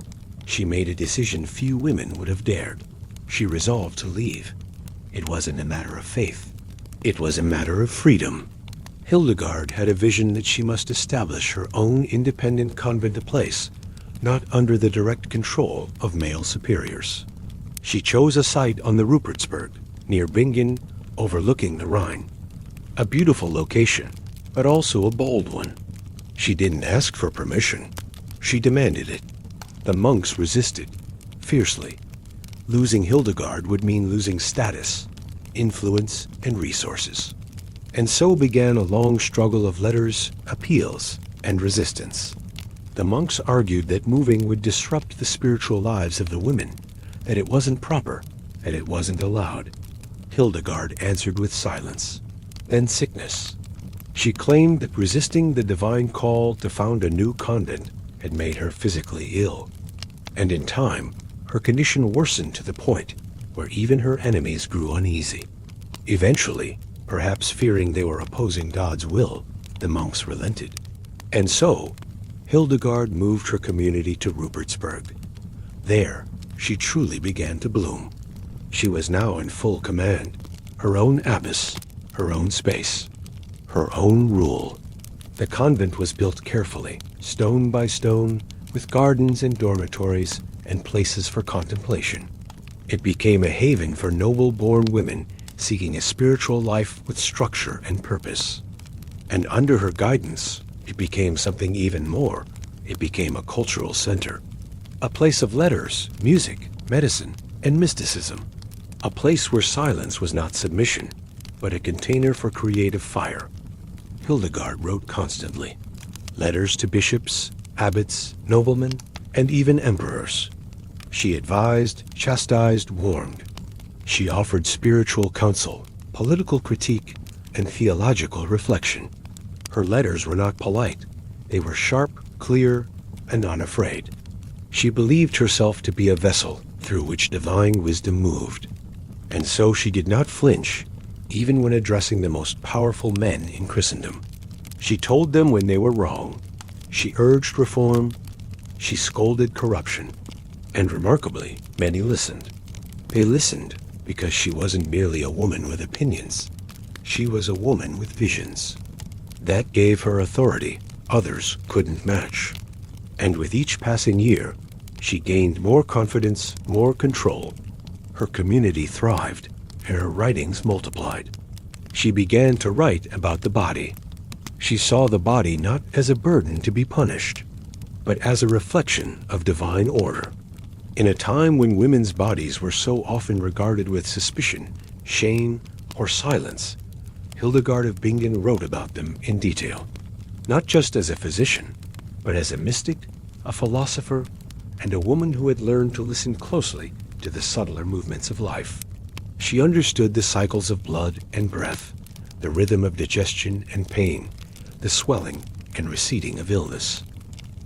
she made a decision few women would have dared. She resolved to leave. It wasn't a matter of faith. It was a matter of freedom. Hildegard had a vision that she must establish her own independent convent place, not under the direct control of male superiors. She chose a site on the Rupertsberg, near Bingen, overlooking the Rhine. A beautiful location, but also a bold one. She didn't ask for permission. She demanded it. The monks resisted, fiercely. Losing Hildegard would mean losing status, influence, and resources. And so began a long struggle of letters, appeals, and resistance. The monks argued that moving would disrupt the spiritual lives of the women, that it wasn't proper, that it wasn't allowed. Hildegard answered with silence, then sickness. She claimed that resisting the divine call to found a new convent had made her physically ill. And in time, her condition worsened to the point where even her enemies grew uneasy. Eventually, perhaps fearing they were opposing God's will, the monks relented. And so, Hildegard moved her community to Rupertsberg. There, she truly began to bloom. She was now in full command, her own abbess, her own space, her own rule. The convent was built carefully, stone by stone, with gardens and dormitories and places for contemplation. It became a haven for noble-born women seeking a spiritual life with structure and purpose. And under her guidance, it became something even more. It became a cultural center, a place of letters, music, medicine, and mysticism, a place where silence was not submission, but a container for creative fire. Hildegard wrote constantly, letters to bishops, abbots, noblemen, and even emperors. She advised, chastised, warned. She offered spiritual counsel, political critique, and theological reflection. Her letters were not polite. They were sharp, clear, and unafraid. She believed herself to be a vessel through which divine wisdom moved. And so she did not flinch, even when addressing the most powerful men in Christendom. She told them when they were wrong. She urged reform. She scolded corruption. And remarkably, many listened. They listened because she wasn't merely a woman with opinions. She was a woman with visions. That gave her authority others couldn't match. And with each passing year, she gained more confidence, more control. Her community thrived, and her writings multiplied. She began to write about the body. She saw the body not as a burden to be punished, but as a reflection of divine order. In a time when women's bodies were so often regarded with suspicion, shame, or silence, Hildegard of Bingen wrote about them in detail, not just as a physician, but as a mystic, a philosopher, and a woman who had learned to listen closely to the subtler movements of life. She understood the cycles of blood and breath, the rhythm of digestion and pain, the swelling and receding of illness.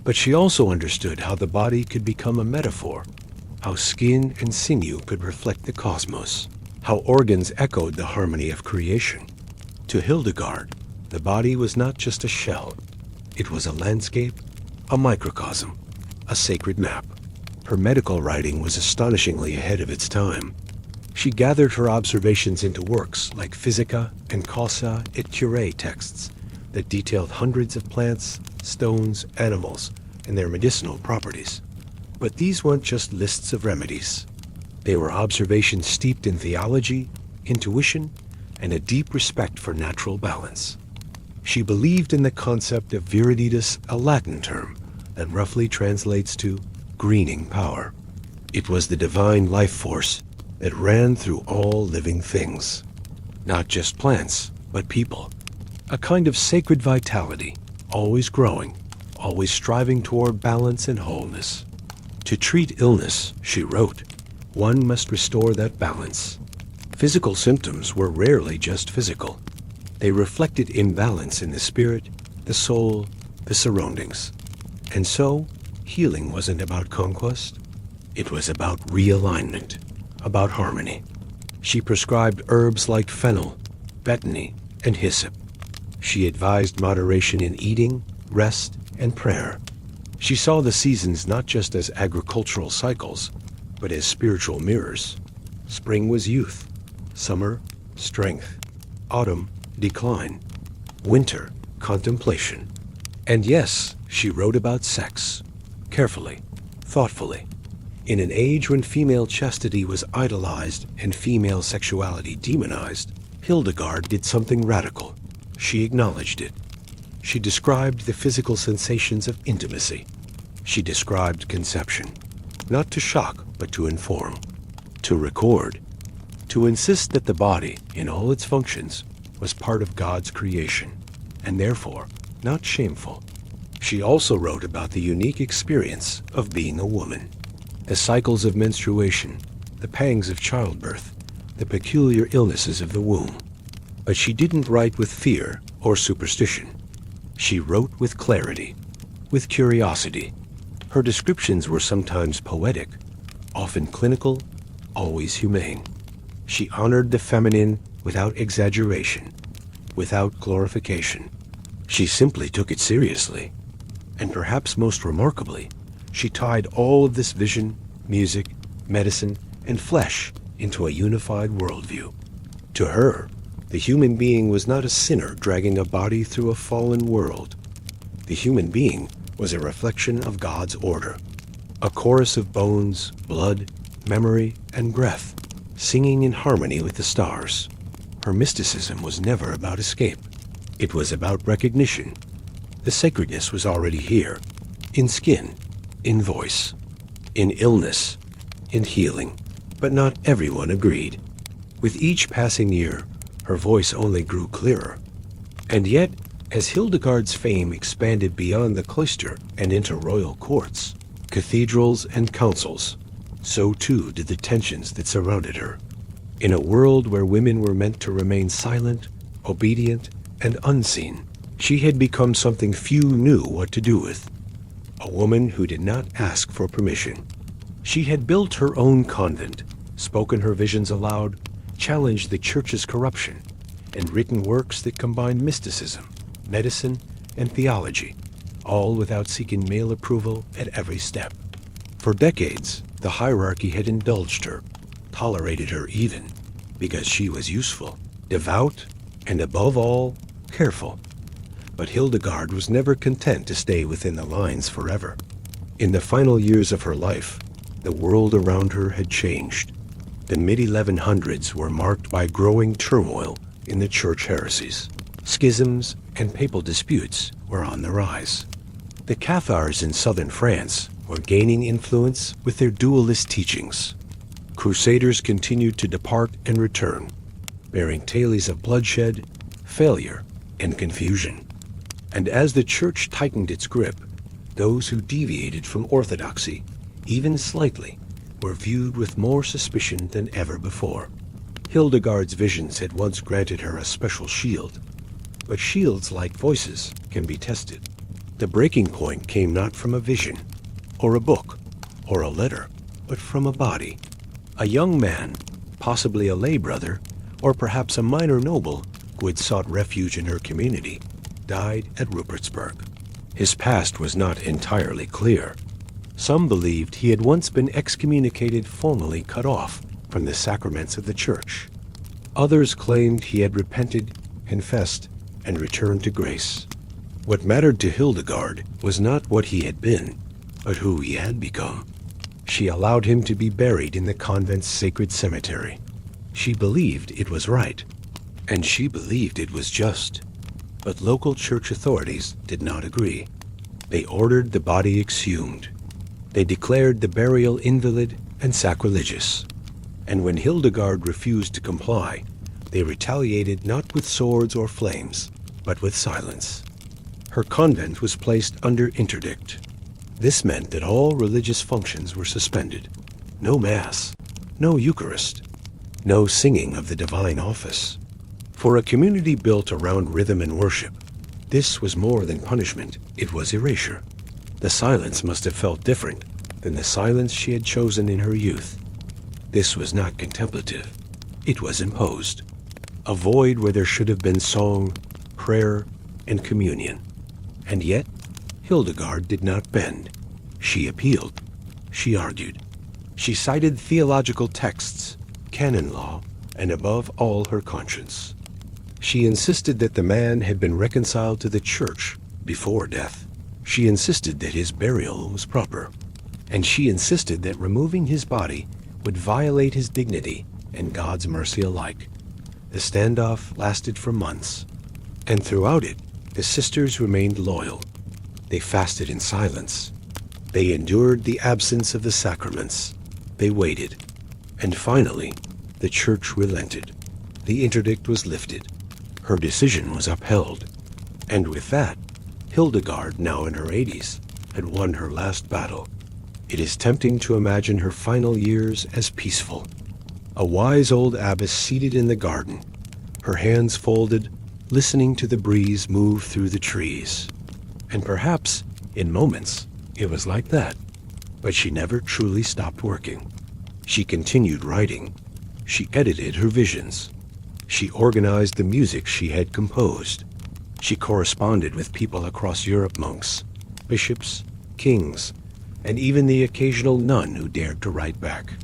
But she also understood how the body could become a metaphor, how skin and sinew could reflect the cosmos, how organs echoed the harmony of creation. To Hildegard, the body was not just a shell. It was a landscape, a microcosm, a sacred map. Her medical writing was astonishingly ahead of its time. She gathered her observations into works like Physica and Causa et Curae texts that detailed hundreds of plants, stones, animals, and their medicinal properties. But these weren't just lists of remedies. They were observations steeped in theology, intuition, and a deep respect for natural balance. She believed in the concept of viriditas, a Latin term that roughly translates to greening power. It was the divine life force that ran through all living things, not just plants, but people. A kind of sacred vitality, always growing, always striving toward balance and wholeness. To treat illness, she wrote, one must restore that balance. Physical symptoms were rarely just physical. They reflected imbalance in the spirit, the soul, the surroundings. And so, healing wasn't about conquest. It was about realignment, about harmony. She prescribed herbs like fennel, betony, and hyssop. She advised moderation in eating, rest, and prayer. She saw the seasons not just as agricultural cycles, but as spiritual mirrors. Spring was youth, summer, strength, autumn, decline, winter, contemplation. And yes, she wrote about sex, carefully, thoughtfully. In an age when female chastity was idolized and female sexuality demonized, Hildegard did something radical. She acknowledged it. She described the physical sensations of intimacy. She described conception, not to shock, but to inform, to record, to insist that the body, in all its functions, was part of God's creation, and therefore not shameful. She also wrote about the unique experience of being a woman, the cycles of menstruation, the pangs of childbirth, the peculiar illnesses of the womb. But she didn't write with fear or superstition. She wrote with clarity, with curiosity. Her descriptions were sometimes poetic, often clinical, always humane. She honored the feminine without exaggeration, without glorification. She simply took it seriously. And perhaps most remarkably, she tied all of this vision, music, medicine, and flesh into a unified worldview. To her, the human being was not a sinner dragging a body through a fallen world. The human being was a reflection of God's order, a chorus of bones, blood, memory, and breath, singing in harmony with the stars. Her mysticism was never about escape. It was about recognition. The sacredness was already here, in skin, in voice, in illness, in healing. But not everyone agreed. With each passing year, her voice only grew clearer. And yet, as Hildegard's fame expanded beyond the cloister and into royal courts, cathedrals, and councils, so too did the tensions that surrounded her. In a world where women were meant to remain silent, obedient, and unseen, she had become something few knew what to do with. A woman who did not ask for permission. She had built her own convent, spoken her visions aloud, challenged the church's corruption, and written works that combined mysticism, medicine, and theology, all without seeking male approval at every step. For decades, the hierarchy had indulged her, tolerated her even, because she was useful, devout, and above all, careful. But Hildegard was never content to stay within the lines forever. In the final years of her life, the world around her had changed. The mid-1100s were marked by growing turmoil in the church heresies. Schisms and papal disputes were on the rise. The Cathars in southern France were gaining influence with their dualist teachings. Crusaders continued to depart and return, bearing tales of bloodshed, failure, and confusion. And as the church tightened its grip, those who deviated from orthodoxy, even slightly, were viewed with more suspicion than ever before. Hildegard's visions had once granted her a special shield, but shields, like voices, can be tested. The breaking point came not from a vision, or a book, or a letter, but from a body. A young man, possibly a lay brother, or perhaps a minor noble who had sought refuge in her community, died at Rupertsberg. His past was not entirely clear. Some believed he had once been excommunicated, formally cut off from the sacraments of the church. Others claimed he had repented, confessed, and returned to grace. What mattered to Hildegard was not what he had been, but who he had become. She allowed him to be buried in the convent's sacred cemetery. She believed it was right, and she believed it was just. But local church authorities did not agree. They ordered the body exhumed. They declared the burial invalid and sacrilegious. And when Hildegard refused to comply, they retaliated not with swords or flames, but with silence. Her convent was placed under interdict. This meant that all religious functions were suspended. No Mass, no Eucharist, no singing of the divine office. For a community built around rhythm and worship, this was more than punishment, it was erasure. The silence must have felt different than the silence she had chosen in her youth. This was not contemplative, it was imposed. A void where there should have been song, prayer, and communion. And yet, Hildegard did not bend. She appealed. She argued. She cited theological texts, canon law, and above all her conscience. She insisted that the man had been reconciled to the church before death. She insisted that his burial was proper. And she insisted that removing his body would violate his dignity and God's mercy alike. The standoff lasted for months, and throughout it, the sisters remained loyal. They fasted in silence. They endured the absence of the sacraments. They waited. And finally, the church relented. The interdict was lifted. Her decision was upheld. And with that, Hildegard, now in her 80s, had won her last battle. It is tempting to imagine her final years as peaceful. A wise old abbess seated in the garden, her hands folded, listening to the breeze move through the trees. And perhaps, in moments, it was like that. But she never truly stopped working. She continued writing. She edited her visions. She organized the music she had composed. She corresponded with people across Europe, monks, bishops, kings, and even the occasional nun who dared to write back.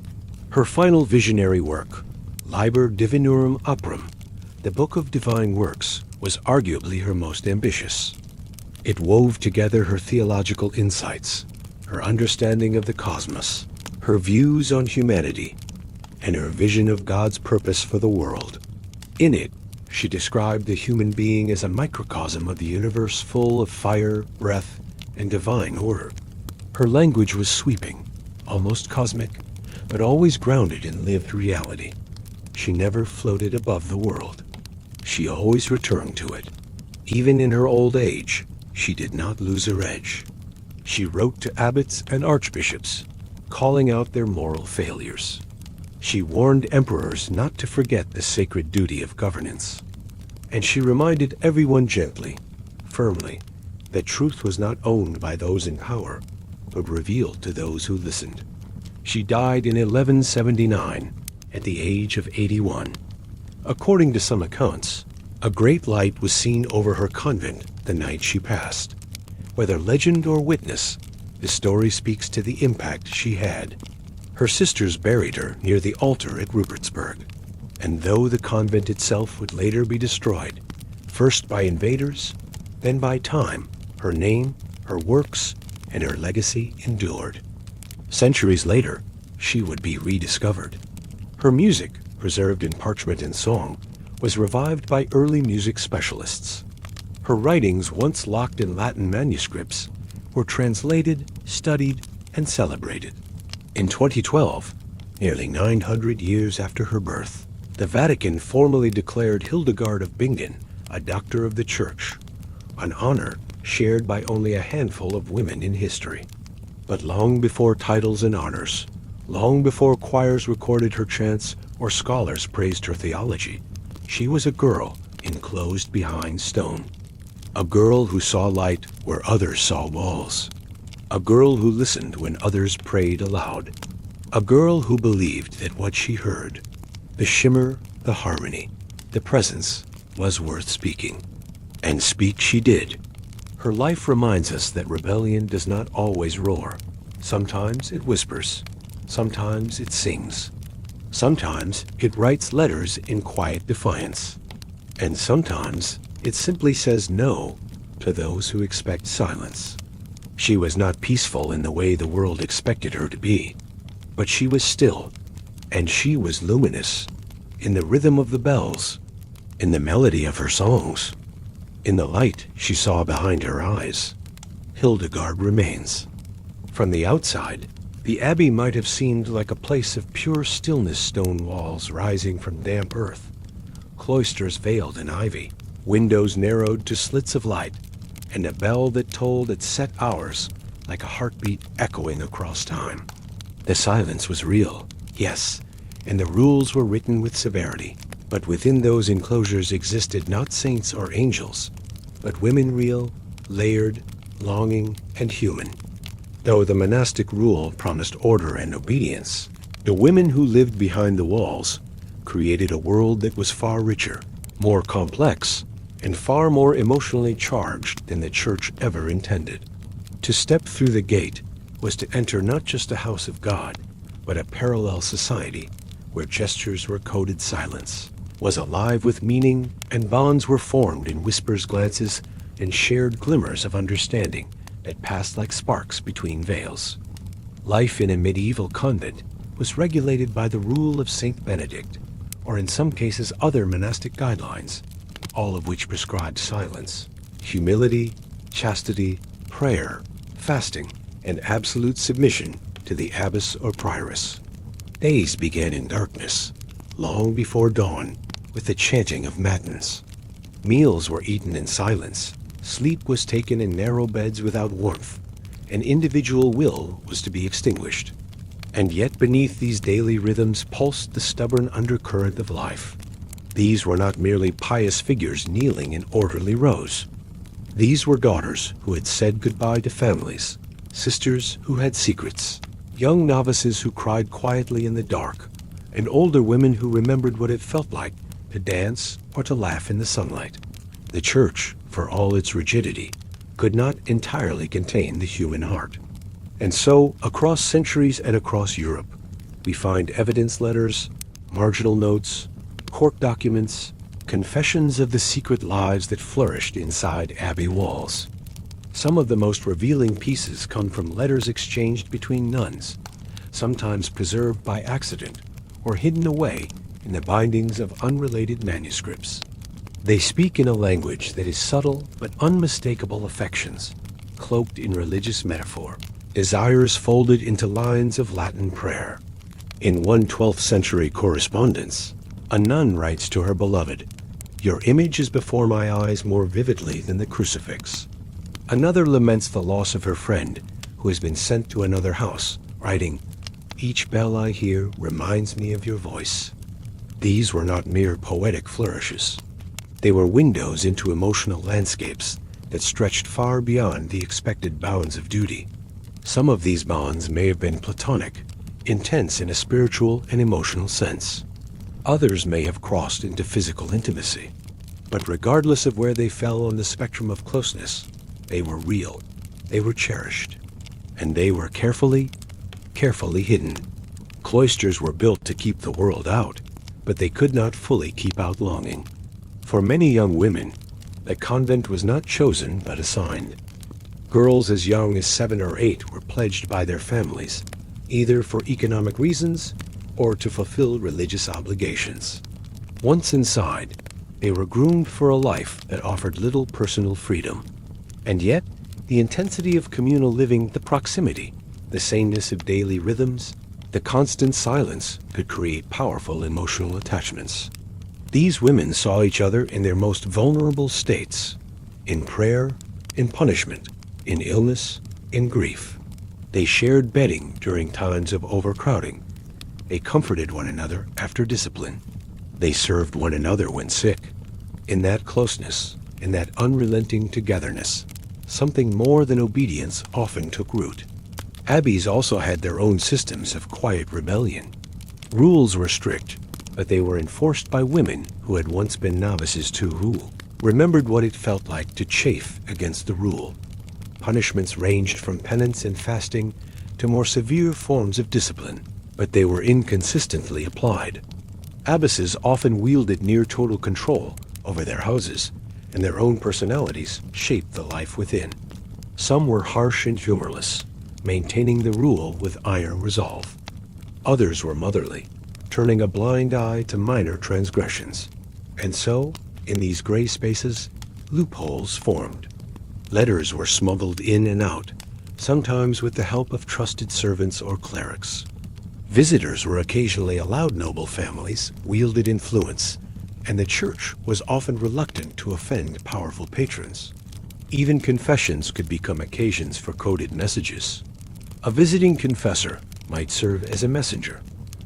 Her final visionary work, Liber Divinorum Operum, the Book of Divine Works, was arguably her most ambitious. It wove together her theological insights, her understanding of the cosmos, her views on humanity, and her vision of God's purpose for the world. In it, she described the human being as a microcosm of the universe full of fire, breath, and divine order. Her language was sweeping, almost cosmic, but always grounded in lived reality. She never floated above the world. She always returned to it. Even in her old age, she did not lose her edge. She wrote to abbots and archbishops, calling out their moral failures. She warned emperors not to forget the sacred duty of governance. And she reminded everyone gently, firmly, that truth was not owned by those in power, but revealed to those who listened. She died in 1179, at the age of 81. According to some accounts, a great light was seen over her convent the night she passed. Whether legend or witness, the story speaks to the impact she had. Her sisters buried her near the altar at Rupertsberg, and though the convent itself would later be destroyed, first by invaders, then by time, her name, her works, and her legacy endured. Centuries later, she would be rediscovered. Her music, preserved in parchment and song, was revived by early music specialists. Her writings, once locked in Latin manuscripts, were translated, studied, and celebrated. In 2012, nearly 900 years after her birth, the Vatican formally declared Hildegard of Bingen a Doctor of the Church, an honor shared by only a handful of women in history. But long before titles and honors, long before choirs recorded her chants or scholars praised her theology, she was a girl enclosed behind stone. A girl who saw light where others saw walls. A girl who listened when others prayed aloud. A girl who believed that what she heard, the shimmer, the harmony, the presence, was worth speaking. And speak she did. Her life reminds us that rebellion does not always roar. Sometimes it whispers. Sometimes it sings. Sometimes it writes letters in quiet defiance. And sometimes it simply says no to those who expect silence. She was not peaceful in the way the world expected her to be, but she was still, and she was luminous, in the rhythm of the bells, in the melody of her songs, in the light she saw behind her eyes. Hildegard remains. From the outside, the Abbey might have seemed like a place of pure stillness, stone walls rising from damp earth, cloisters veiled in ivy, windows narrowed to slits of light, and a bell that tolled at set hours like a heartbeat echoing across time. The silence was real, yes, and the rules were written with severity. But within those enclosures existed not saints or angels, but women real, layered, longing, and human. Though the monastic rule promised order and obedience, the women who lived behind the walls created a world that was far richer, more complex, and far more emotionally charged than the church ever intended. To step through the gate was to enter not just a house of God, but a parallel society where gestures were coded silence, was alive with meaning, and bonds were formed in whispers, glances, and shared glimmers of understanding that passed like sparks between veils. Life in a medieval convent was regulated by the rule of Saint Benedict, or in some cases other monastic guidelines, all of which prescribed silence, humility, chastity, prayer, fasting, and absolute submission to the abbess or prioress. Days began in darkness, long before dawn, with the chanting of matins. Meals were eaten in silence, sleep was taken in narrow beds without warmth, and individual will was to be extinguished. And yet beneath these daily rhythms pulsed the stubborn undercurrent of life. These were not merely pious figures kneeling in orderly rows. These were daughters who had said goodbye to families, sisters who had secrets, young novices who cried quietly in the dark, and older women who remembered what it felt like to dance or to laugh in the sunlight. The church, for all its rigidity, could not entirely contain the human heart. And so, across centuries and across Europe, we find evidence letters, marginal notes, court documents, confessions of the secret lives that flourished inside abbey walls. Some of the most revealing pieces come from letters exchanged between nuns, sometimes preserved by accident or hidden away in the bindings of unrelated manuscripts. They speak in a language that is subtle but unmistakable affections, cloaked in religious metaphor, desires folded into lines of Latin prayer. In one 12th century correspondence, a nun writes to her beloved, "Your image is before my eyes more vividly than the crucifix." Another laments the loss of her friend, who has been sent to another house, writing, "Each bell I hear reminds me of your voice." These were not mere poetic flourishes. They were windows into emotional landscapes that stretched far beyond the expected bounds of duty. Some of these bonds may have been platonic, intense in a spiritual and emotional sense. Others may have crossed into physical intimacy. But regardless of where they fell on the spectrum of closeness, they were real, they were cherished, and they were carefully hidden. Cloisters were built to keep the world out, but they could not fully keep out longing. For many young women, the convent was not chosen but assigned. Girls as young as 7 or 8 were pledged by their families, either for economic reasons or to fulfill religious obligations. Once inside, they were groomed for a life that offered little personal freedom. And yet, the intensity of communal living, the proximity, the sameness of daily rhythms, the constant silence could create powerful emotional attachments. These women saw each other in their most vulnerable states, in prayer, in punishment, in illness, in grief. They shared bedding during times of overcrowding. They comforted one another after discipline. They served one another when sick. In that closeness, in that unrelenting togetherness, something more than obedience often took root. Abbeys also had their own systems of quiet rebellion. Rules were strict, but they were enforced by women who had once been novices too, who remembered what it felt like to chafe against the rule. Punishments ranged from penance and fasting to more severe forms of discipline, but they were inconsistently applied. Abbesses often wielded near total control over their houses, and their own personalities shaped the life within. Some were harsh and humorless, maintaining the rule with iron resolve. Others were motherly, turning a blind eye to minor transgressions. And so, in these gray spaces, loopholes formed. Letters were smuggled in and out, sometimes with the help of trusted servants or clerics. Visitors were occasionally allowed. Noble families wielded influence, and the church was often reluctant to offend powerful patrons. Even confessions could become occasions for coded messages. A visiting confessor might serve as a messenger,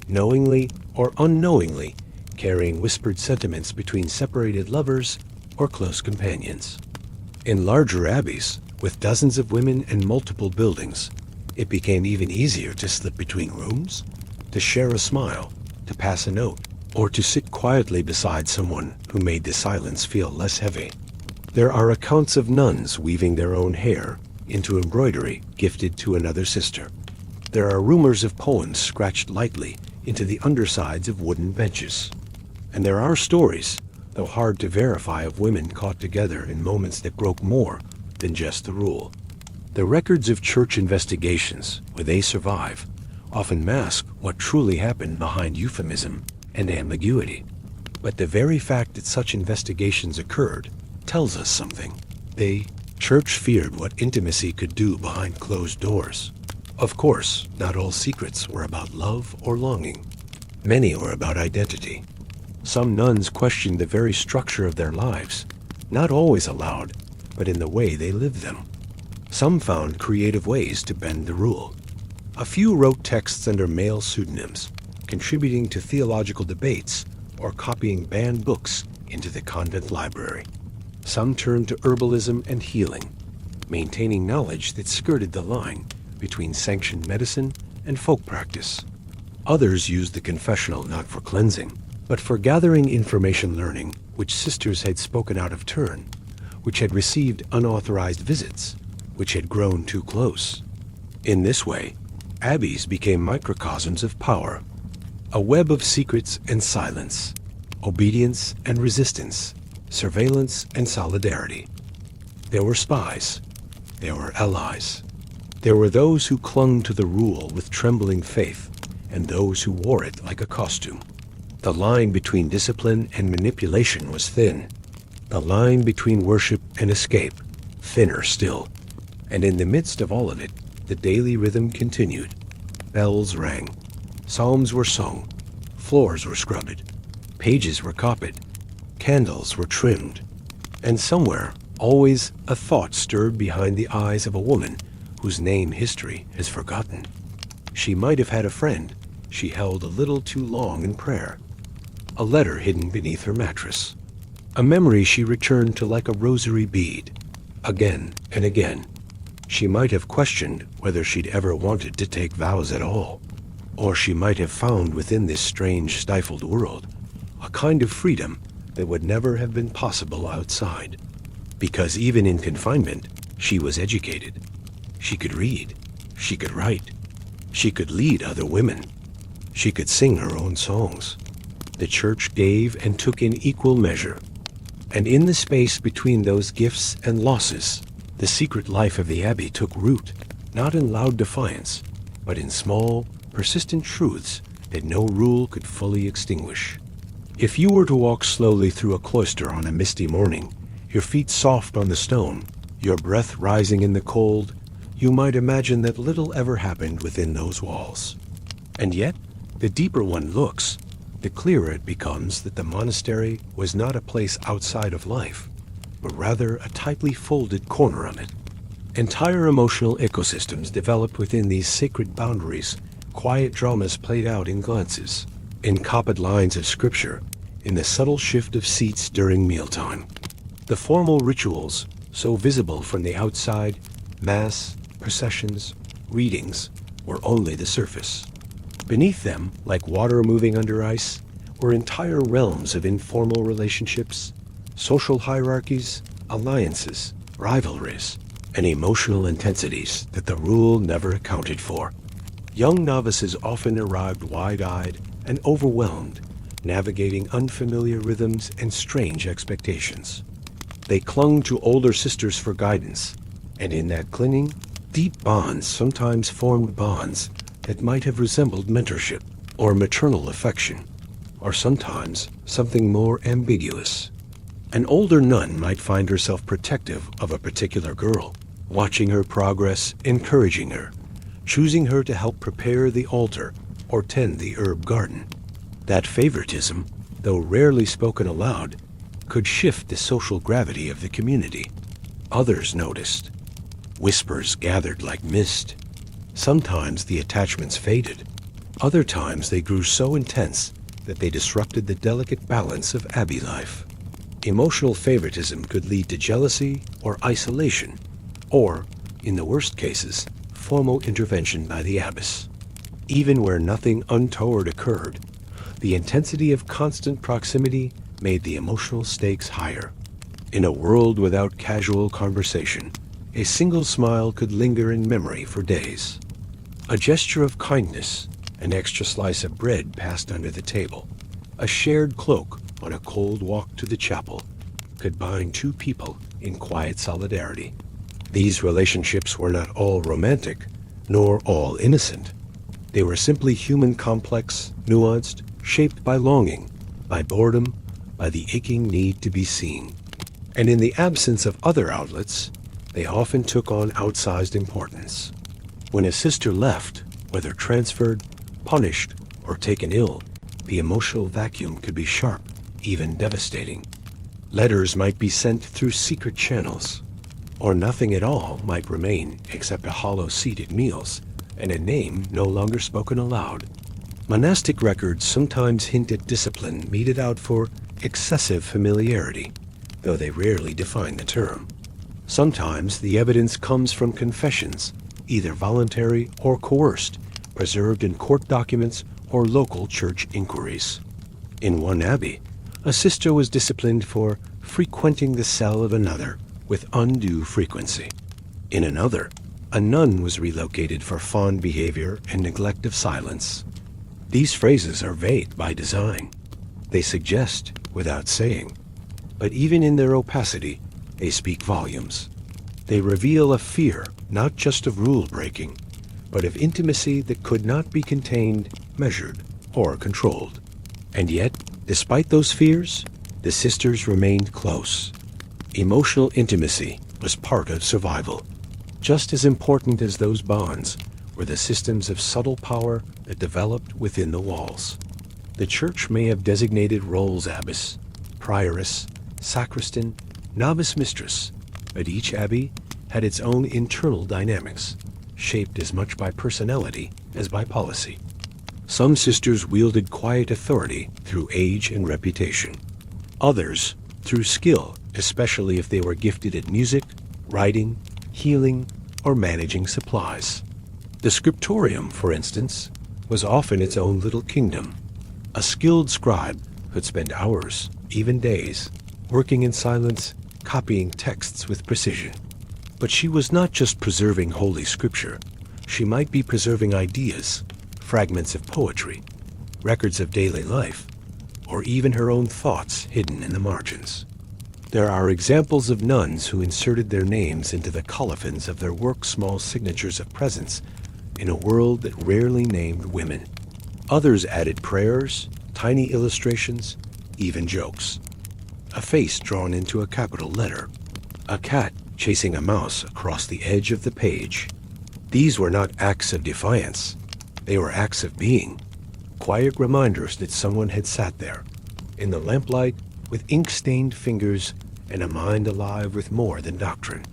knowingly or unknowingly carrying whispered sentiments between separated lovers or close companions. In larger abbeys, with dozens of women and multiple buildings, it became even easier to slip between rooms, to share a smile, to pass a note, or to sit quietly beside someone who made the silence feel less heavy. There are accounts of nuns weaving their own hair into embroidery gifted to another sister. There are rumors of poems scratched lightly into the undersides of wooden benches. And there are stories, though hard to verify, of women caught together in moments that broke more than just the rule. The records of church investigations, where they survive, often mask what truly happened behind euphemism and ambiguity. But the very fact that such investigations occurred tells us something. The church feared what intimacy could do behind closed doors. Of course, not all secrets were about love or longing. Many were about identity. Some nuns questioned the very structure of their lives, not always aloud, but in the way they lived them. Some found creative ways to bend the rule. A few wrote texts under male pseudonyms, contributing to theological debates or copying banned books into the convent library. Some turned to herbalism and healing, maintaining knowledge that skirted the line between sanctioned medicine and folk practice. Others used the confessional not for cleansing, but for gathering information learning which sisters had spoken out of turn, which had received unauthorized visits, which had grown too close. In this way, abbeys became microcosms of power, a web of secrets and silence, obedience and resistance, surveillance and solidarity. There were spies. There were allies. There were those who clung to the rule with trembling faith, and those who wore it like a costume. The line between discipline and manipulation was thin. The line between worship and escape, thinner still. And in the midst of all of it, the daily rhythm continued. Bells rang. Psalms were sung. Floors were scrubbed. Pages were copied. Candles were trimmed. And somewhere, always, a thought stirred behind the eyes of a woman whose name history has forgotten. She might have had a friend she held a little too long in prayer. A letter hidden beneath her mattress. A memory she returned to like a rosary bead, again and again. She might have questioned whether she'd ever wanted to take vows at all. Or she might have found within this strange, stifled world a kind of freedom that would never have been possible outside. Because even in confinement, she was educated. She could read. She could write. She could lead other women. She could sing her own songs. The church gave and took in equal measure. And in the space between those gifts and losses, the secret life of the Abbey took root, not in loud defiance, but in small, persistent truths that no rule could fully extinguish. If you were to walk slowly through a cloister on a misty morning, your feet soft on the stone, your breath rising in the cold, you might imagine that little ever happened within those walls. And yet, the deeper one looks, the clearer it becomes that the monastery was not a place outside of life, but rather a tightly folded corner of it. Entire emotional ecosystems developed within these sacred boundaries, quiet dramas played out in glances, in copied lines of scripture, in the subtle shift of seats during mealtime. The formal rituals, so visible from the outside, mass, processions, readings, were only the surface. Beneath them, like water moving under ice, were entire realms of informal relationships, social hierarchies, alliances, rivalries, and emotional intensities that the rule never accounted for. Young novices often arrived wide-eyed and overwhelmed, navigating unfamiliar rhythms and strange expectations. They clung to older sisters for guidance, and in that clinging, deep bonds sometimes formed bonds that might have resembled mentorship or maternal affection, or sometimes something more ambiguous. An older nun might find herself protective of a particular girl, watching her progress, encouraging her, choosing her to help prepare the altar or tend the herb garden. That favoritism, though rarely spoken aloud, could shift the social gravity of the community. Others noticed. Whispers gathered like mist. Sometimes the attachments faded. Other times they grew so intense that they disrupted the delicate balance of Abbey life. Emotional favoritism could lead to jealousy or isolation, or, in the worst cases, formal intervention by the abbess. Even where nothing untoward occurred, the intensity of constant proximity made the emotional stakes higher. In a world without casual conversation, a single smile could linger in memory for days. A gesture of kindness, an extra slice of bread passed under the table, a shared cloak on a cold walk to the chapel, could bind two people in quiet solidarity. These relationships were not all romantic, nor all innocent. They were simply human, complex, nuanced, shaped by longing, by boredom, by the aching need to be seen. And in the absence of other outlets, they often took on outsized importance. When a sister left, whether transferred, punished, or taken ill, the emotional vacuum could be sharp, even devastating. Letters might be sent through secret channels, or nothing at all might remain except a hollow seat at meals and a name no longer spoken aloud. Monastic records sometimes hint at discipline meted out for excessive familiarity, though they rarely define the term. Sometimes the evidence comes from confessions, either voluntary or coerced, preserved in court documents or local church inquiries. In one abbey, a sister was disciplined for frequenting the cell of another with undue frequency. In another, a nun was relocated for fond behavior and neglect of silence. These phrases are vague by design. They suggest without saying, but even in their opacity, they speak volumes. They reveal a fear not just of rule breaking, but of intimacy that could not be contained, measured, or controlled. And yet, despite those fears, the sisters remained close. Emotional intimacy was part of survival. Just as important as those bonds were the systems of subtle power that developed within the walls. The church may have designated roles abbess, prioress, sacristan, novice mistress, but each abbey had its own internal dynamics, shaped as much by personality as by policy. Some sisters wielded quiet authority through age and reputation. Others through skill, especially if they were gifted at music, writing, healing, or managing supplies. The scriptorium, for instance, was often its own little kingdom. A skilled scribe could spend hours, even days, working in silence, copying texts with precision. But she was not just preserving Holy Scripture. She might be preserving ideas, fragments of poetry, records of daily life, or even her own thoughts hidden in the margins. There are examples of nuns who inserted their names into the colophons of their work, small signatures of presence in a world that rarely named women. Others added prayers, tiny illustrations, even jokes. A face drawn into a capital letter. A cat chasing a mouse across the edge of the page. These were not acts of defiance. They were acts of being. Quiet reminders that someone had sat there, in the lamplight, with ink-stained fingers and a mind alive with more than doctrine.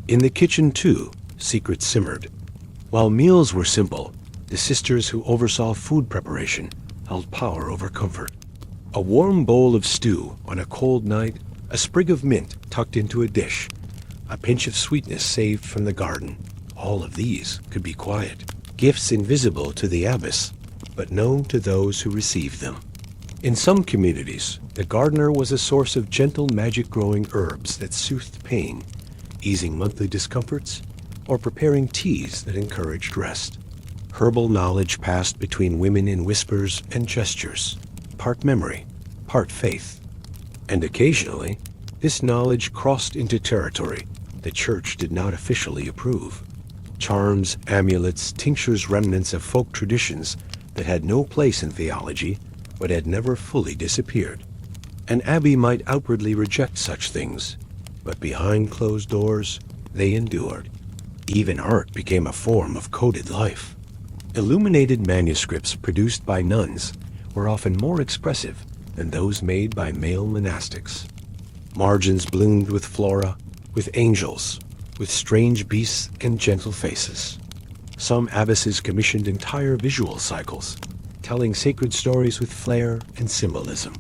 In the kitchen, too, secrets simmered. While meals were simple, the sisters who oversaw food preparation held power over comfort. A warm bowl of stew on a cold night, a sprig of mint tucked into a dish, a pinch of sweetness saved from the garden. All of these could be quiet, gifts invisible to the abbess, but known to those who received them. In some communities, the gardener was a source of gentle magic-growing herbs that soothed pain, easing monthly discomforts, or preparing teas that encouraged rest. Herbal knowledge passed between women in whispers and gestures, part memory, part faith. And occasionally, this knowledge crossed into territory the church did not officially approve. Charms, amulets, tinctures, remnants of folk traditions that had no place in theology but had never fully disappeared. An abbey might outwardly reject such things, but behind closed doors, they endured. Even art became a form of coded life. Illuminated manuscripts produced by nuns were often more expressive than those made by male monastics. Margins bloomed with flora, with angels, with strange beasts and gentle faces. Some abbesses commissioned entire visual cycles, telling sacred stories with flair and symbolism.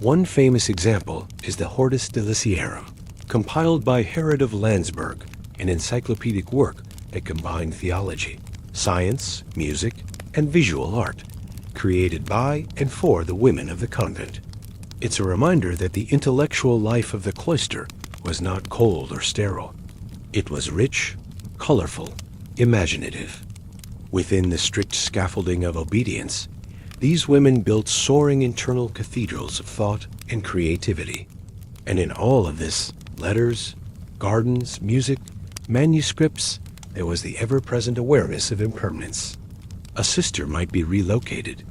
One famous example is the Hortus Deliciarum, compiled by Herod of Landsberg, an encyclopedic work that combined theology, science, music, and visual art, created by and for the women of the convent. It's a reminder that the intellectual life of the cloister was not cold or sterile. It was rich, colorful, imaginative. Within the strict scaffolding of obedience, these women built soaring internal cathedrals of thought and creativity. And in all of this, letters, gardens, music, manuscripts, there was the ever-present awareness of impermanence. A sister might be relocated,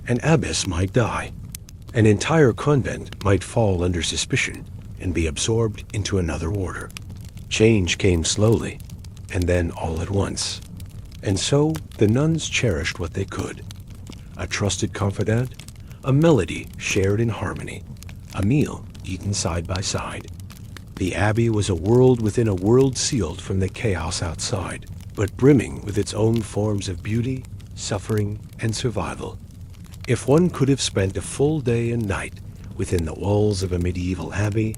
an abbess might die, an entire convent might fall under suspicion and be absorbed into another order. Change came slowly, and then all at once. And so the nuns cherished what they could. A trusted confidant, a melody shared in harmony, a meal eaten side by side. The Abbey was a world within a world sealed from the chaos outside, but brimming with its own forms of beauty, suffering, and survival. If one could have spent a full day and night within the walls of a medieval abbey,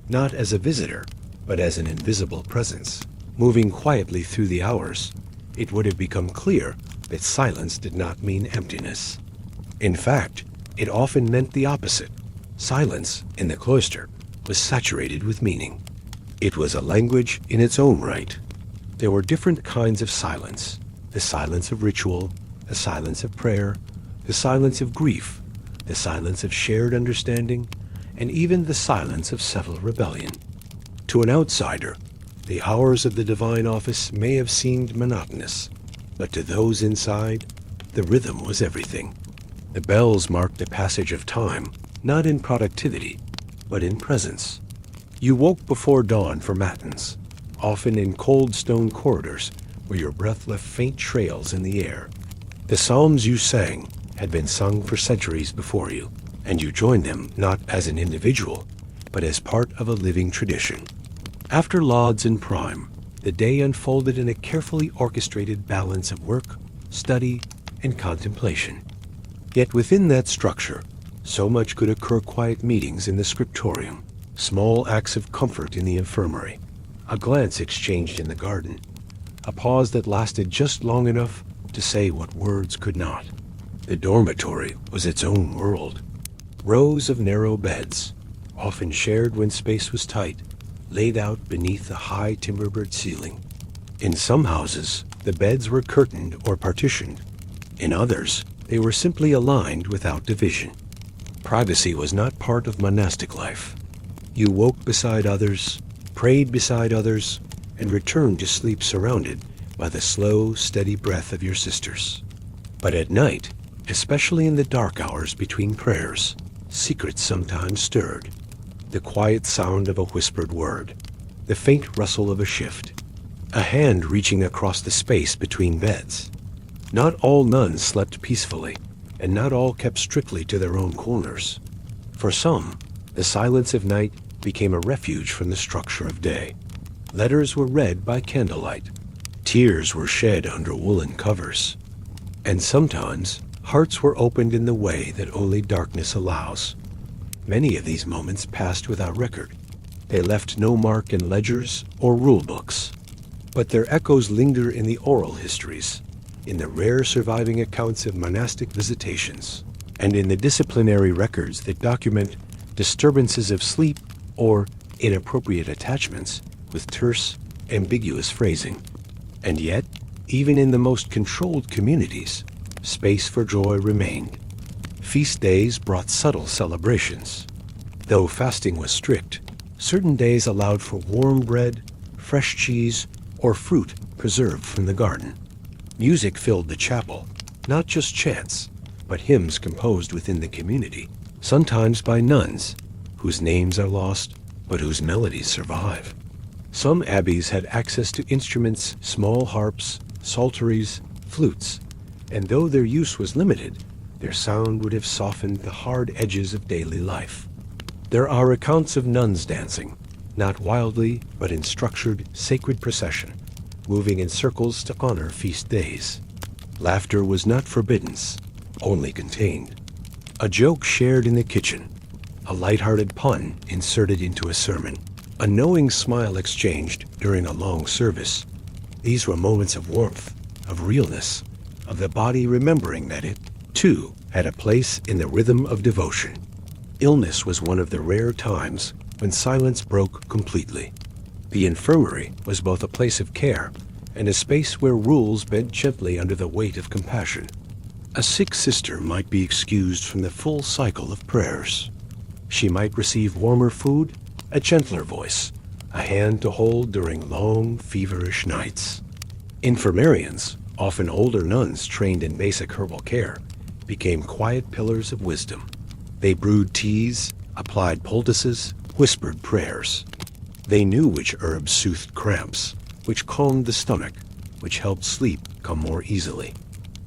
not as a visitor, but as an invisible presence, moving quietly through the hours, it would have become clear that silence did not mean emptiness. In fact, it often meant the opposite. Silence, in the cloister, was saturated with meaning. It was a language in its own right. There were different kinds of silence: the silence of ritual, the silence of prayer, the silence of grief, the silence of shared understanding, and even the silence of civil rebellion. To an outsider, the hours of the divine office may have seemed monotonous, but to those inside, the rhythm was everything. The bells marked the passage of time, not in productivity, but in presence. You woke before dawn for matins, often in cold stone corridors where your breath left faint trails in the air. The psalms you sang had been sung for centuries before you, and you joined them not as an individual, but as part of a living tradition. After lauds and prime, the day unfolded in a carefully orchestrated balance of work, study, and contemplation. Yet within that structure, so much could occur: quiet meetings in the scriptorium, small acts of comfort in the infirmary, a glance exchanged in the garden, a pause that lasted just long enough to say what words could not. The dormitory was its own world. Rows of narrow beds, often shared when space was tight, laid out beneath a high timber-bird ceiling. In some houses, the beds were curtained or partitioned. In others, they were simply aligned without division. Privacy was not part of monastic life. You woke beside others, prayed beside others, and returned to sleep surrounded by the slow, steady breath of your sisters. But at night, especially in the dark hours between prayers, secrets sometimes stirred. The quiet sound of a whispered word, the faint rustle of a shift, a hand reaching across the space between beds. Not all nuns slept peacefully, and not all kept strictly to their own corners. For some, the silence of night became a refuge from the structure of day. Letters were read by candlelight. Tears were shed under woolen covers. And sometimes, hearts were opened in the way that only darkness allows. Many of these moments passed without record. They left no mark in ledgers or rule books. But their echoes linger in the oral histories, in the rare surviving accounts of monastic visitations, and in the disciplinary records that document disturbances of sleep or inappropriate attachments with terse, ambiguous phrasing. And yet, even in the most controlled communities, space for joy remained. Feast days brought subtle celebrations. Though fasting was strict, certain days allowed for warm bread, fresh cheese, or fruit preserved from the garden. Music filled the chapel, not just chants, but hymns composed within the community, sometimes by nuns, whose names are lost, but whose melodies survive. Some abbeys had access to instruments, small harps, psalteries, flutes, and though their use was limited, their sound would have softened the hard edges of daily life. There are accounts of nuns dancing, not wildly, but in structured, sacred procession, moving in circles to honor feast days. Laughter was not forbidden, only contained. A joke shared in the kitchen, a light-hearted pun inserted into a sermon, a knowing smile exchanged during a long service. These were moments of warmth, of realness, of the body remembering that it, too, had a place in the rhythm of devotion. Illness was one of the rare times when silence broke completely. The infirmary was both a place of care and a space where rules bent gently under the weight of compassion. A sick sister might be excused from the full cycle of prayers. She might receive warmer food, a gentler voice, a hand to hold during long, feverish nights. Infirmarians, often older nuns trained in basic herbal care, became quiet pillars of wisdom. They brewed teas, applied poultices, whispered prayers. They knew which herbs soothed cramps, which calmed the stomach, which helped sleep come more easily.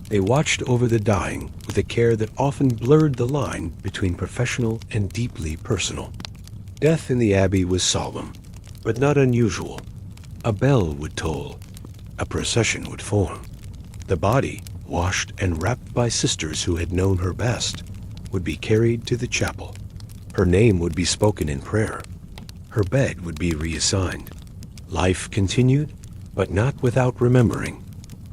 They watched over the dying with a care that often blurred the line between professional and deeply personal. Death in the Abbey was solemn, but not unusual. A bell would toll. A procession would form. The body, washed and wrapped by sisters who had known her best, would be carried to the chapel. Her name would be spoken in prayer. Her bed would be reassigned. Life continued, but not without remembering.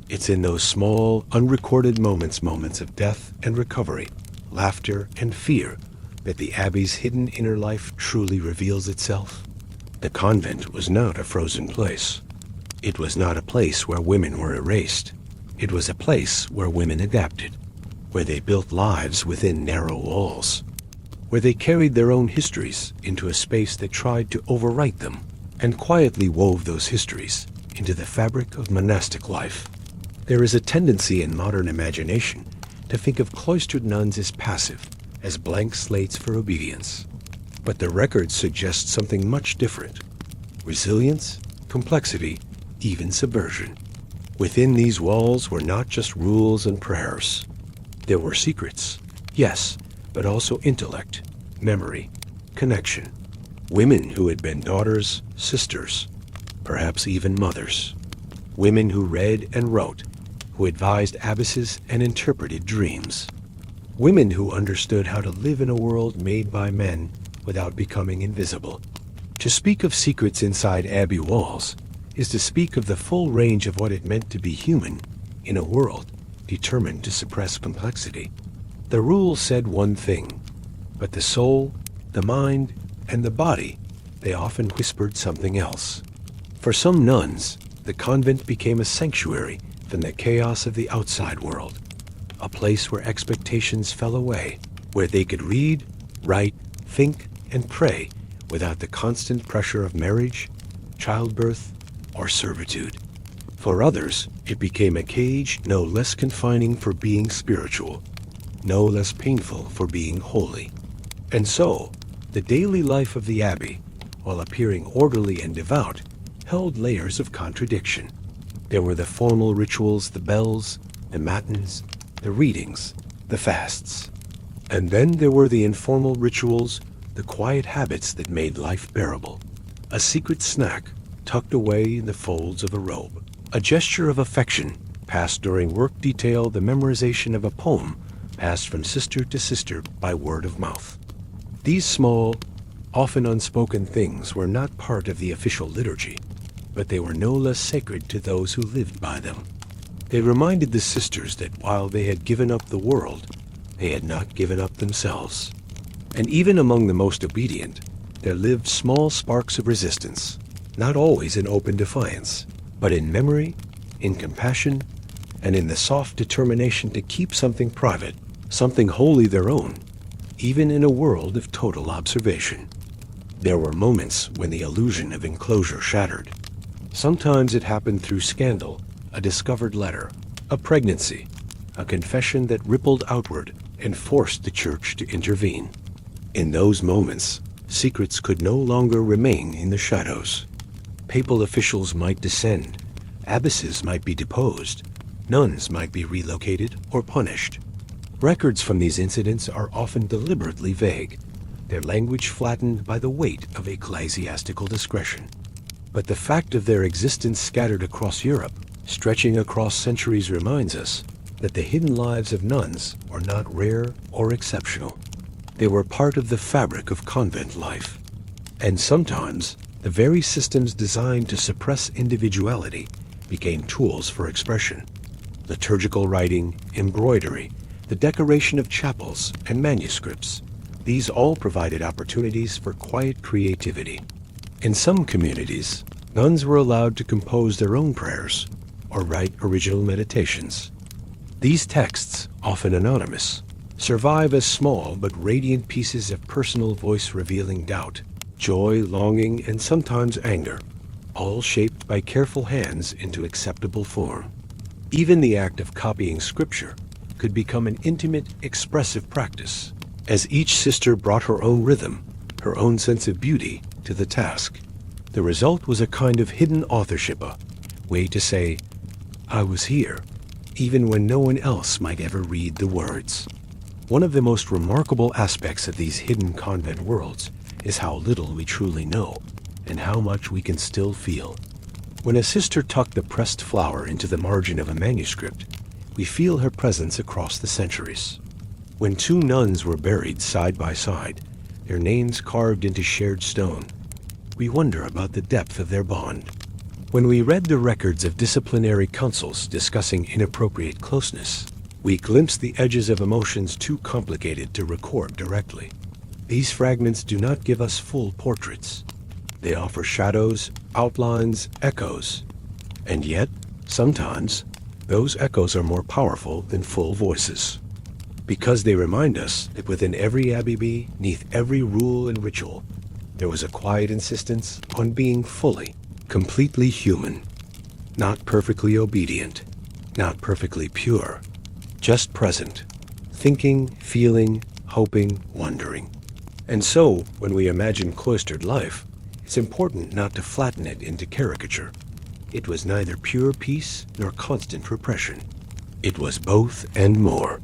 It's in those small, unrecorded moments of death and recovery, laughter and fear, that the Abbey's hidden inner life truly reveals itself. The convent was not a frozen place. It was not a place where women were erased. It was a place where women adapted, where they built lives within narrow walls, where they carried their own histories into a space that tried to overwrite them, and quietly wove those histories into the fabric of monastic life. There is a tendency in modern imagination to think of cloistered nuns as passive, as blank slates for obedience. But the records suggest something much different. Resilience, complexity, even subversion. Within these walls were not just rules and prayers. There were secrets, yes, but also intellect, memory, connection. Women who had been daughters, sisters, perhaps even mothers. Women who read and wrote, who advised abbesses and interpreted dreams. Women who understood how to live in a world made by men without becoming invisible. To speak of secrets inside Abbey walls is to speak of the full range of what it meant to be human in a world determined to suppress complexity. The rules said one thing, but the soul, the mind, and the body, they often whispered something else. For some nuns, the convent became a sanctuary from the chaos of the outside world, a place where expectations fell away, where they could read, write, think, and pray without the constant pressure of marriage, childbirth, or servitude. For others, it became a cage no less confining for being spiritual, no less painful for being holy. And so, the daily life of the Abbey, while appearing orderly and devout, held layers of contradiction. There were the formal rituals, the bells, the matins, the readings, the fasts. And then there were the informal rituals, the quiet habits that made life bearable. A secret snack tucked away in the folds of a robe. A gesture of affection passed during work detail, the memorization of a poem passed from sister to sister by word of mouth. These small, often unspoken things were not part of the official liturgy, but they were no less sacred to those who lived by them. They reminded the sisters that while they had given up the world, they had not given up themselves. And even among the most obedient, there lived small sparks of resistance, not always in open defiance, but in memory, in compassion, and in the soft determination to keep something private, something wholly their own, even in a world of total observation. There were moments when the illusion of enclosure shattered. Sometimes it happened through scandal, a discovered letter, a pregnancy, a confession that rippled outward and forced the church to intervene. In those moments, secrets could no longer remain in the shadows. Papal officials might descend, abbesses might be deposed, nuns might be relocated or punished. Records from these incidents are often deliberately vague, their language flattened by the weight of ecclesiastical discretion. But the fact of their existence scattered across Europe, stretching across centuries, reminds us that the hidden lives of nuns were not rare or exceptional. They were part of the fabric of convent life. And sometimes, the very systems designed to suppress individuality became tools for expression. Liturgical writing, embroidery, the decoration of chapels and manuscripts, these all provided opportunities for quiet creativity. In some communities, nuns were allowed to compose their own prayers or write original meditations. These texts, often anonymous, survive as small but radiant pieces of personal voice-revealing doubt, joy, longing, and sometimes anger, all shaped by careful hands into acceptable form. Even the act of copying scripture could become an intimate, expressive practice, as each sister brought her own rhythm, her own sense of beauty, to the task. The result was a kind of hidden authorship, a way to say, "I was here," even when no one else might ever read the words. One of the most remarkable aspects of these hidden convent worlds is how little we truly know, and how much we can still feel. When a sister tucked the pressed flower into the margin of a manuscript, we feel her presence across the centuries. When two nuns were buried side by side, their names carved into shared stone, we wonder about the depth of their bond. When we read the records of disciplinary councils discussing inappropriate closeness, we glimpse the edges of emotions too complicated to record directly. These fragments do not give us full portraits. They offer shadows, outlines, echoes. And yet, sometimes, those echoes are more powerful than full voices. Because they remind us that within every Abbey, 'neath every rule and ritual, there was a quiet insistence on being fully, completely human. Not perfectly obedient, not perfectly pure, just present, thinking, feeling, hoping, wondering. And so, when we imagine cloistered life, it's important not to flatten it into caricature. It was neither pure peace nor constant repression. It was both and more.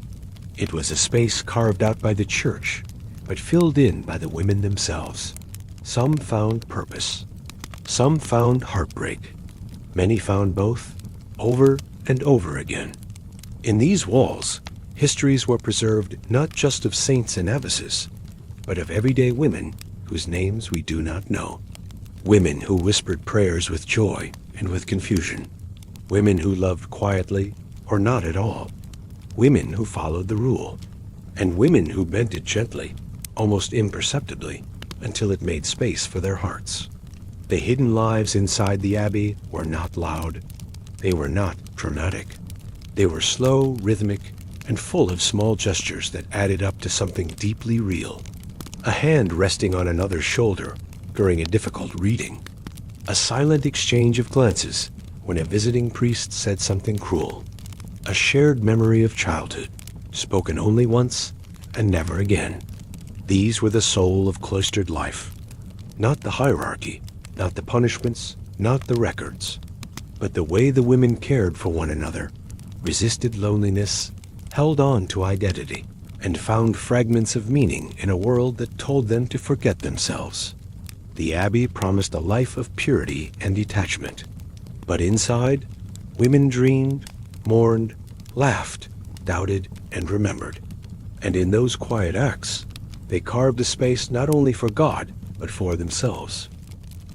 It was a space carved out by the church, but filled in by the women themselves. Some found purpose. Some found heartbreak. Many found both, over and over again. In these walls, histories were preserved not just of saints and abbesses, but of everyday women whose names we do not know. Women who whispered prayers with joy and with confusion. Women who loved quietly or not at all. Women who followed the rule. And women who bent it gently, almost imperceptibly, until it made space for their hearts. The hidden lives inside the Abbey were not loud. They were not dramatic. They were slow, rhythmic, and full of small gestures that added up to something deeply real. A hand resting on another's shoulder during a difficult reading. A silent exchange of glances when a visiting priest said something cruel. A shared memory of childhood, spoken only once and never again. These were the soul of cloistered life. Not the hierarchy, not the punishments, not the records, but the way the women cared for one another, resisted loneliness, held on to identity, and found fragments of meaning in a world that told them to forget themselves. The Abbey promised a life of purity and detachment. But inside, women dreamed, mourned, laughed, doubted, and remembered. And in those quiet acts, they carved a space not only for God, but for themselves.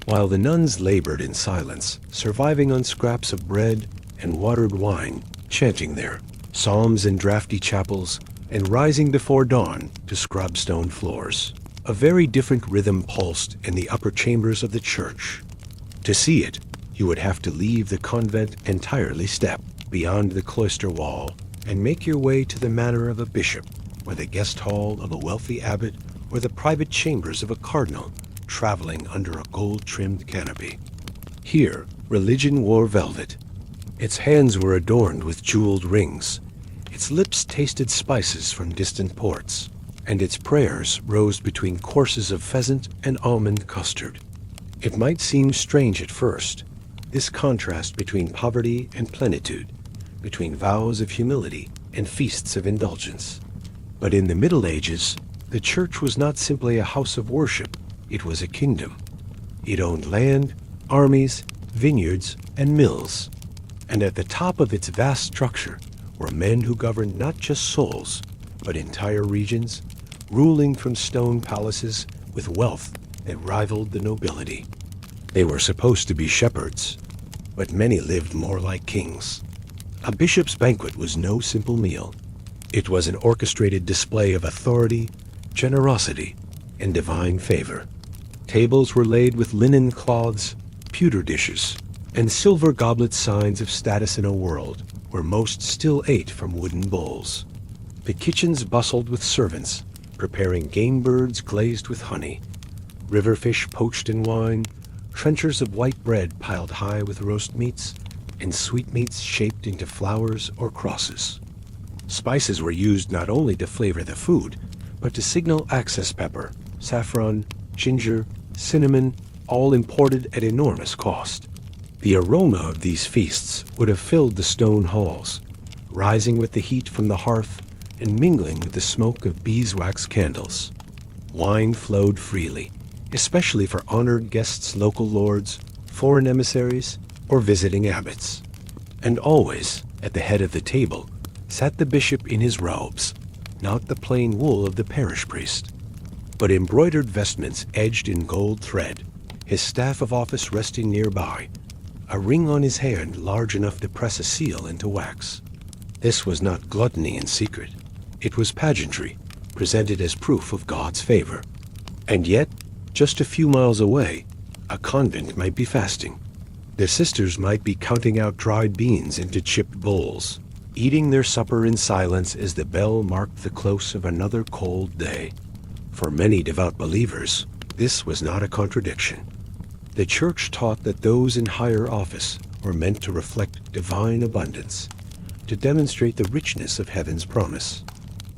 While the nuns labored in silence, surviving on scraps of bread and watered wine, chanting their psalms in drafty chapels, and rising before dawn to scrub stone floors, a very different rhythm pulsed in the upper chambers of the church. To see it, you would have to leave the convent entirely, step beyond the cloister wall, and make your way to the manor of a bishop, or the guest hall of a wealthy abbot, or the private chambers of a cardinal, traveling under a gold-trimmed canopy. Here, religion wore velvet. Its hands were adorned with jeweled rings. Its lips tasted spices from distant ports, and its prayers rose between courses of pheasant and almond custard. It might seem strange at first, this contrast between poverty and plenitude, between vows of humility and feasts of indulgence. But in the Middle Ages, The church was not simply a house of worship, it was a kingdom. It owned land, armies, vineyards, and mills. And at the top of its vast structure were men who governed not just souls, but entire regions, ruling from stone palaces with wealth that rivaled the nobility. They were supposed to be shepherds, but many lived more like kings. A bishop's banquet was no simple meal. It was an orchestrated display of authority, generosity, and divine favor. Tables were laid with linen cloths, pewter dishes, and silver goblets, signs of status in a world where most still ate from wooden bowls. The kitchens bustled with servants, preparing game birds glazed with honey, river fish poached in wine, trenchers of white bread piled high with roast meats, and sweetmeats shaped into flowers or crosses. Spices were used not only to flavor the food, but to signal access: pepper, saffron, ginger, cinnamon, all imported at enormous cost. The aroma of these feasts would have filled the stone halls, rising with the heat from the hearth and mingling with the smoke of beeswax candles. Wine flowed freely, especially for honored guests, local lords, foreign emissaries, or visiting abbots. And always, at the head of the table, sat the bishop in his robes, not the plain wool of the parish priest, but embroidered vestments edged in gold thread, his staff of office resting nearby, a ring on his hand large enough to press a seal into wax. This was not gluttony in secret. It was pageantry, presented as proof of God's favor. And yet, just a few miles away, a convent might be fasting. The sisters might be counting out dried beans into chipped bowls, eating their supper in silence as the bell marked the close of another cold day. For many devout believers, this was not a contradiction. The church taught that those in higher office were meant to reflect divine abundance, to demonstrate the richness of heaven's promise.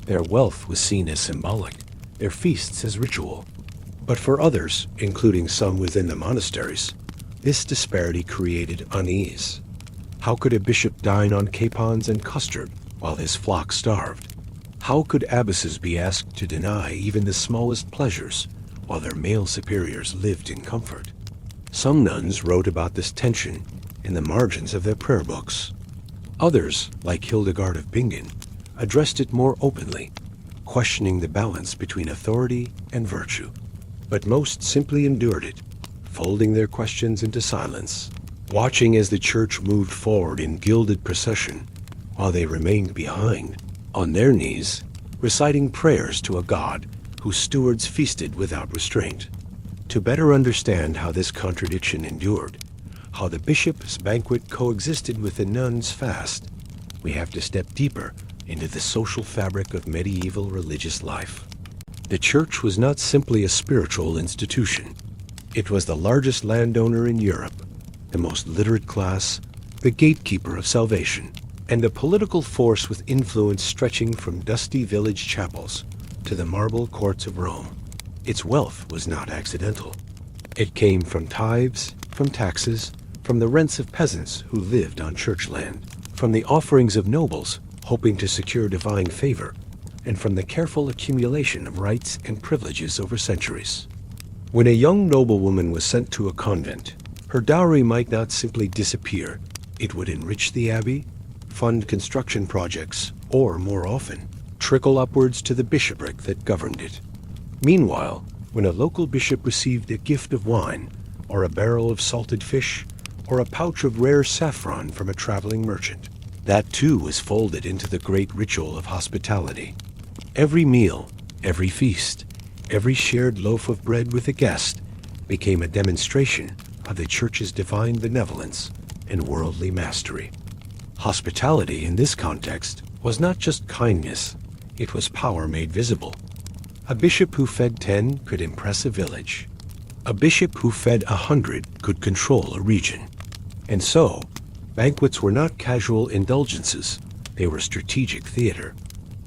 Their wealth was seen as symbolic, their feasts as ritual. But for others, including some within the monasteries, this disparity created unease. How could a bishop dine on capons and custard while his flock starved? How could abbesses be asked to deny even the smallest pleasures while their male superiors lived in comfort? Some nuns wrote about this tension in the margins of their prayer books. Others, like Hildegard of Bingen, addressed it more openly, questioning the balance between authority and virtue. But most simply endured it, folding their questions into silence, watching as the church moved forward in gilded procession, while they remained behind, on their knees, reciting prayers to a God whose stewards feasted without restraint. To better understand how this contradiction endured, how the bishop's banquet coexisted with the nun's fast, we have to step deeper into the social fabric of medieval religious life. The church was not simply a spiritual institution. It was the largest landowner in Europe, the most literate class, the gatekeeper of salvation, and a political force with influence stretching from dusty village chapels to the marble courts of Rome. Its wealth was not accidental. It came from tithes, from taxes, from the rents of peasants who lived on church land, from the offerings of nobles hoping to secure divine favor, and from the careful accumulation of rights and privileges over centuries. When a young noblewoman was sent to a convent, her dowry might not simply disappear. It would enrich the abbey, fund construction projects, or, more often, trickle upwards to the bishopric that governed it. Meanwhile, when a local bishop received a gift of wine, or a barrel of salted fish, or a pouch of rare saffron from a traveling merchant, that too was folded into the great ritual of hospitality. Every meal, every feast, every shared loaf of bread with a guest became a demonstration of the church's divine benevolence and worldly mastery. Hospitality in this context was not just kindness, it was power made visible. A bishop who fed 10 could impress a village. A bishop who fed 100 could control a region. And so, banquets were not casual indulgences, they were strategic theater.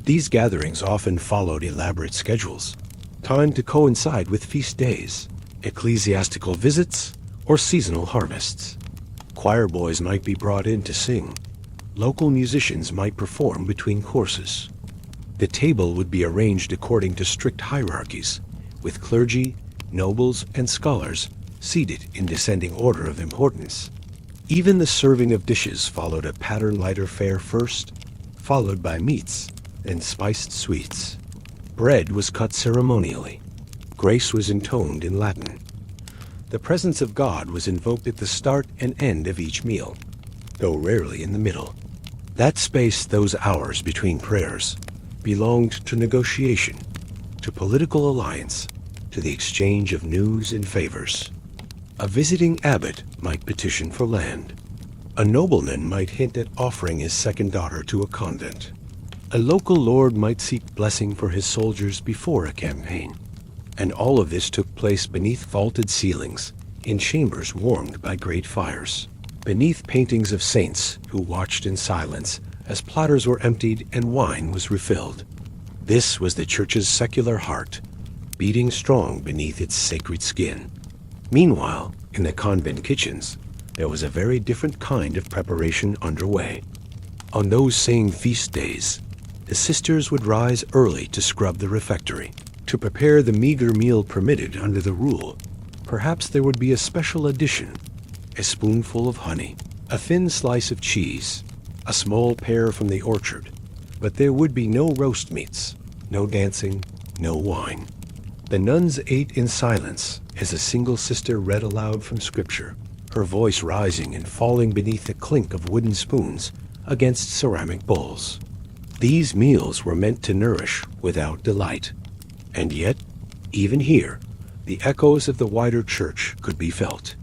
These gatherings often followed elaborate schedules, timed to coincide with feast days, ecclesiastical visits, or seasonal harvests. Choir boys might be brought in to sing. Local musicians might perform between courses. The table would be arranged according to strict hierarchies, with clergy, nobles, and scholars seated in descending order of importance. Even the serving of dishes followed a pattern lighter fare first, followed by meats and spiced sweets. Bread was cut ceremonially. Grace was intoned in Latin. The presence of God was invoked at the start and end of each meal, though rarely in the middle. That space, those hours between prayers, belonged to negotiation, to political alliance, to the exchange of news and favors. A visiting abbot might petition for land. A nobleman might hint at offering his second daughter to a convent. A local lord might seek blessing for his soldiers before a campaign. And all of this took place beneath vaulted ceilings, in chambers warmed by great fires, beneath paintings of saints who watched in silence as platters were emptied and wine was refilled. This was the church's secular heart, beating strong beneath its sacred skin. Meanwhile, in the convent kitchens, there was a very different kind of preparation underway. On those same feast days, the sisters would rise early to scrub the refectory, to prepare the meager meal permitted under the rule. Perhaps there would be a special addition, a spoonful of honey, a thin slice of cheese, a small pear from the orchard, but there would be no roast meats, no dancing, no wine. The nuns ate in silence as a single sister read aloud from Scripture, her voice rising and falling beneath the clink of wooden spoons against ceramic bowls. These meals were meant to nourish without delight. And yet, even here, the echoes of the wider church could be felt.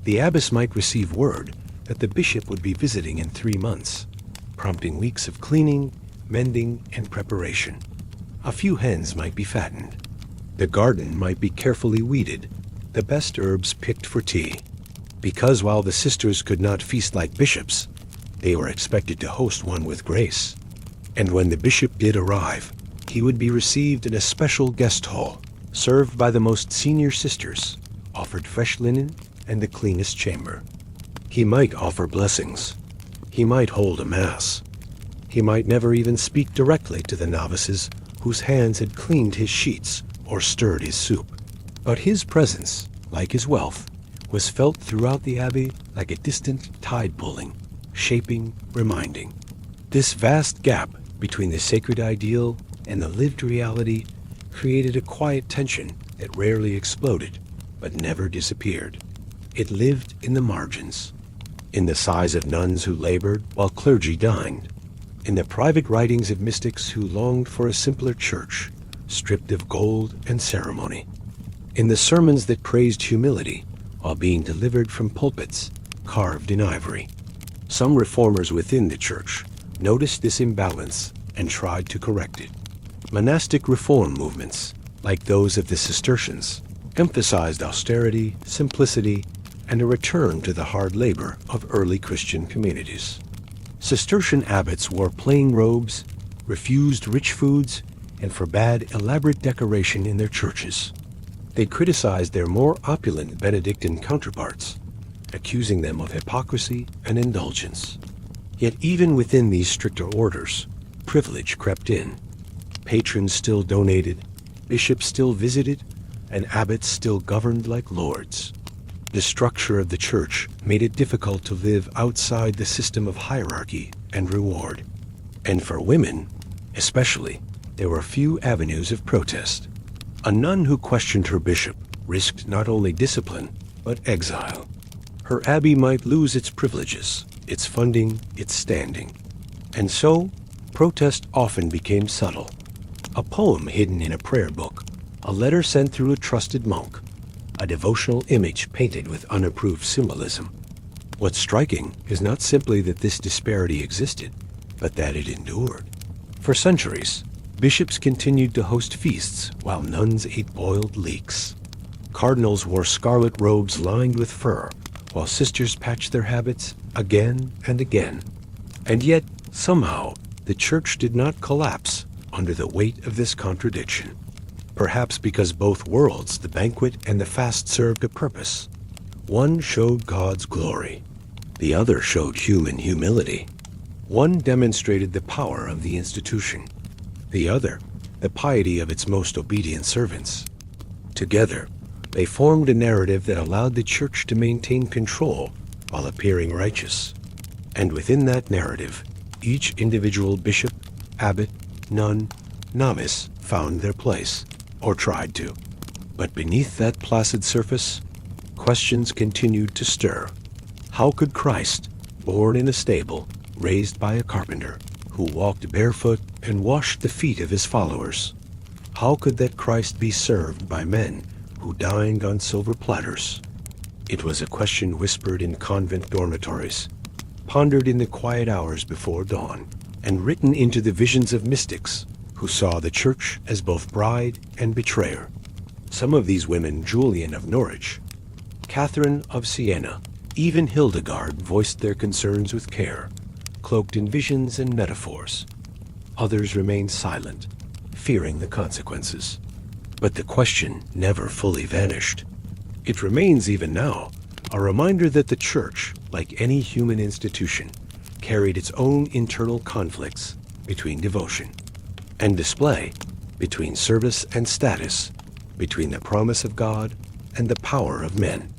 The abbess might receive word that the bishop would be visiting in 3 months, prompting weeks of cleaning, mending, and preparation. A few hens might be fattened. The garden might be carefully weeded, the best herbs picked for tea. Because while the sisters could not feast like bishops, they were expected to host one with grace. And when the bishop did arrive, he would be received in a special guest hall, served by the most senior sisters, offered fresh linen and the cleanest chamber. He might offer blessings. He might hold a mass. He might never even speak directly to the novices whose hands had cleaned his sheets or stirred his soup. But his presence, like his wealth, was felt throughout the abbey like a distant tide pulling, shaping, reminding. This vast gap between the sacred ideal and the lived reality created a quiet tension that rarely exploded, but never disappeared. It lived in the margins, in the sighs of nuns who labored while clergy dined, in the private writings of mystics who longed for a simpler church, stripped of gold and ceremony, in the sermons that praised humility while being delivered from pulpits carved in ivory. Some reformers within the church noticed this imbalance and tried to correct it. Monastic reform movements, like those of the Cistercians, emphasized austerity, simplicity, and a return to the hard labor of early Christian communities. Cistercian abbots wore plain robes, refused rich foods, and forbade elaborate decoration in their churches. They criticized their more opulent Benedictine counterparts, accusing them of hypocrisy and indulgence. Yet even within these stricter orders, privilege crept in. Patrons still donated, bishops still visited, and abbots still governed like lords. The structure of the church made it difficult to live outside the system of hierarchy and reward. And for women, especially, there were few avenues of protest. A nun who questioned her bishop risked not only discipline, but exile. Her abbey might lose its privileges, its funding, its standing. And so, protest often became subtle. A poem hidden in a prayer book, a letter sent through a trusted monk, a devotional image painted with unapproved symbolism. What's striking is not simply that this disparity existed, but that it endured. For centuries, bishops continued to host feasts while nuns ate boiled leeks. Cardinals wore scarlet robes lined with fur, while sisters patched their habits again and again. And yet, somehow, the church did not collapse under the weight of this contradiction. Perhaps because both worlds, the banquet and the fast, served a purpose. One showed God's glory. The other showed human humility. One demonstrated the power of the institution. the other, the piety of its most obedient servants. Together, they formed a narrative that allowed the church to maintain control while appearing righteous. And within that narrative, each individual bishop, abbot, nun, novice found their place, or tried to. But beneath that placid surface, questions continued to stir. How could Christ, born in a stable, raised by a carpenter, who walked barefoot and washed the feet of his followers, how could that Christ be served by men who dined on silver platters? It was a question whispered in convent dormitories, pondered in the quiet hours before dawn, and written into the visions of mystics who saw the church as both bride and betrayer. Some of these women, Julian of Norwich, Catherine of Siena, even Hildegard, voiced their concerns with care, cloaked in visions and metaphors. Others remained silent, fearing the consequences. But the question never fully vanished. It remains even now, a reminder that the church, like any human institution, carried its own internal conflicts between devotion and display, between service and status, between the promise of God and the power of men.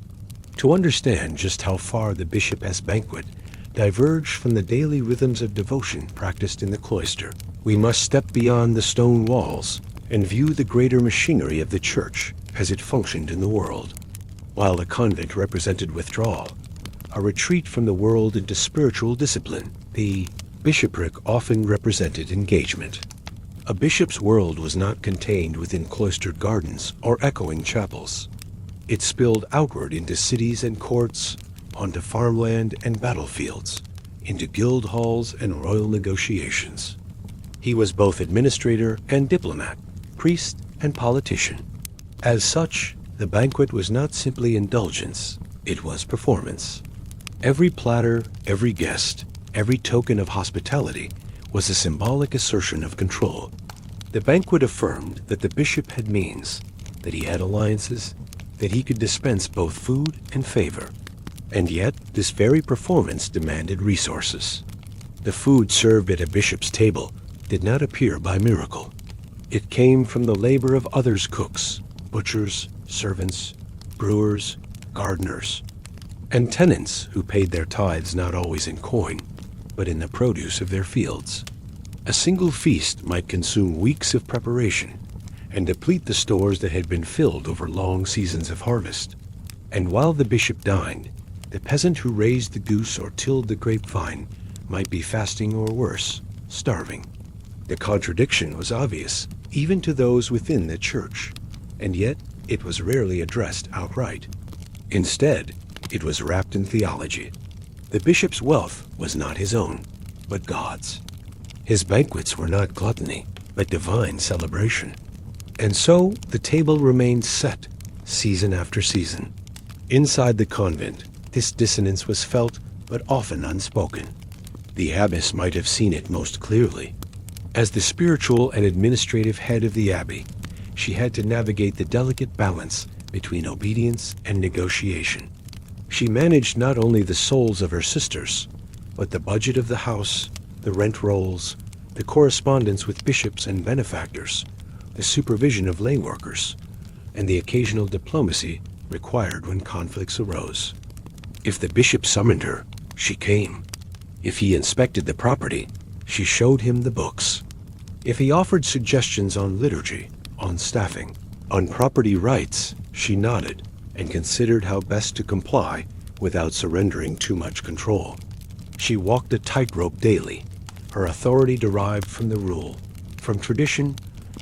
To understand just how far the bishop as Banquet diverged from the daily rhythms of devotion practiced in the cloister, we must step beyond the stone walls and view the greater machinery of the church as it functioned in the world. While the convent represented withdrawal, a retreat from the world into spiritual discipline, the bishopric often represented engagement. A bishop's world was not contained within cloistered gardens or echoing chapels. It spilled outward into cities and courts, onto farmland and battlefields, into guild halls and royal negotiations. He was both administrator and diplomat, priest and politician. As such, the banquet was not simply indulgence, it was performance. Every platter, every guest, every token of hospitality was a symbolic assertion of control. The banquet affirmed that the bishop had means, that he had alliances, that he could dispense both food and favor. And yet, this very performance demanded resources. The food served at a bishop's table did not appear by miracle. It came from the labor of others' cooks, butchers, servants, brewers, gardeners, and tenants who paid their tithes not always in coin, but in the produce of their fields. A single feast might consume weeks of preparation and deplete the stores that had been filled over long seasons of harvest. And while the bishop dined, the peasant who raised the goose or tilled the grapevine might be fasting or worse, starving. The contradiction was obvious, even to those within the church, and yet it was rarely addressed outright. Instead, it was wrapped in theology. The bishop's wealth was not his own, but God's. His banquets were not gluttony, but divine celebration. And so the table remained set, season after season. Inside the convent, this dissonance was felt, but often unspoken. The abbess might have seen it most clearly. As the spiritual and administrative head of the abbey, she had to navigate the delicate balance between obedience and negotiation. She managed not only the souls of her sisters, but the budget of the house, the rent rolls, the correspondence with bishops and benefactors, the supervision of lay workers, and the occasional diplomacy required when conflicts arose. If the bishop summoned her, she came. If he inspected the property, she showed him the books. If he offered suggestions on liturgy, on staffing, on property rights, she nodded and considered how best to comply without surrendering too much control. She walked a tightrope daily, her authority derived from the rule, from tradition,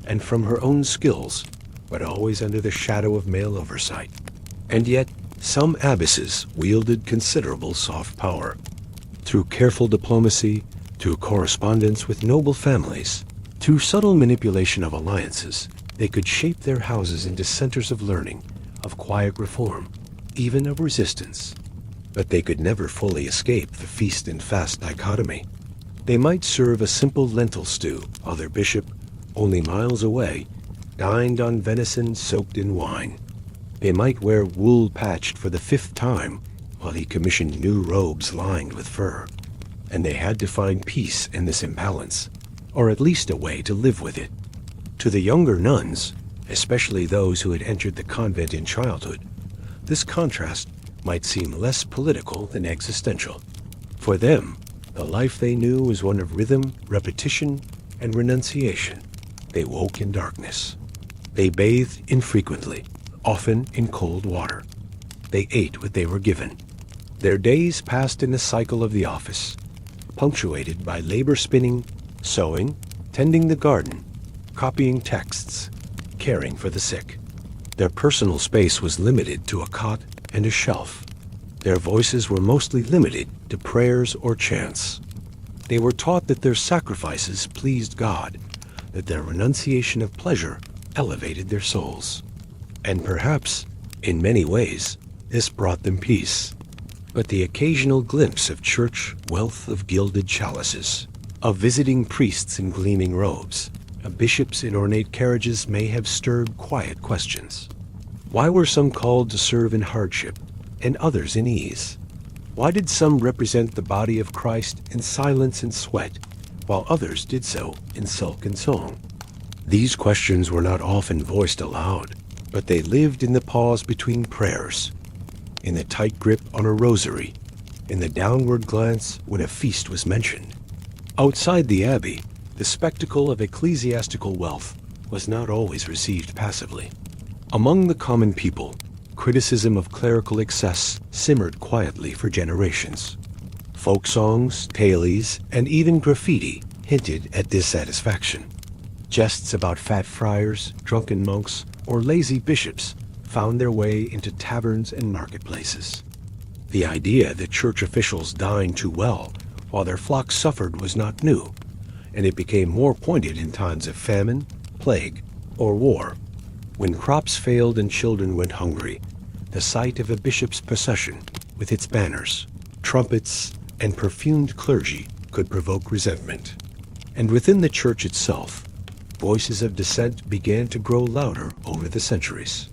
and from her own skills, but always under the shadow of male oversight. And yet, some abbesses wielded considerable soft power. Through careful diplomacy, through correspondence with noble families, through subtle manipulation of alliances, they could shape their houses into centers of learning, of quiet reform, even of resistance. But they could never fully escape the feast and fast dichotomy. They might serve a simple lentil stew while their bishop, only miles away, dined on venison soaked in wine. They might wear wool patched for the 5th time while he commissioned new robes lined with fur. And they had to find peace in this imbalance, or at least a way to live with it. To the younger nuns, especially those who had entered the convent in childhood, this contrast might seem less political than existential. For them, the life they knew was one of rhythm, repetition, and renunciation. They woke in darkness. They bathed infrequently, often in cold water. They ate what they were given. Their days passed in the cycle of the office, punctuated by labor spinning, sewing, tending the garden, copying texts, caring for the sick. Their personal space was limited to a cot and a shelf. Their voices were mostly limited to prayers or chants. They were taught that their sacrifices pleased God, that their renunciation of pleasure elevated their souls. And perhaps, in many ways, this brought them peace. But the occasional glimpse of church wealth of gilded chalices, of visiting priests in gleaming robes, of bishops in ornate carriages may have stirred quiet questions. Why were some called to serve in hardship, and others in ease? Why did some represent the body of Christ in silence and sweat, while others did so in sulk and song? These questions were not often voiced aloud, but they lived in the pause between prayers, in the tight grip on a rosary, in the downward glance when a feast was mentioned. Outside the Abbey, the spectacle of ecclesiastical wealth was not always received passively. Among the common people, criticism of clerical excess simmered quietly for generations. Folk songs, tailies, and even graffiti hinted at dissatisfaction. Jests about fat friars, drunken monks, or lazy bishops found their way into taverns and marketplaces. The idea that church officials dined too well while their flocks suffered was not new, and it became more pointed in times of famine, plague, or war. When crops failed and children went hungry, the sight of a bishop's procession with its banners, trumpets, and perfumed clergy could provoke resentment. And within the church itself, voices of dissent began to grow louder over the centuries.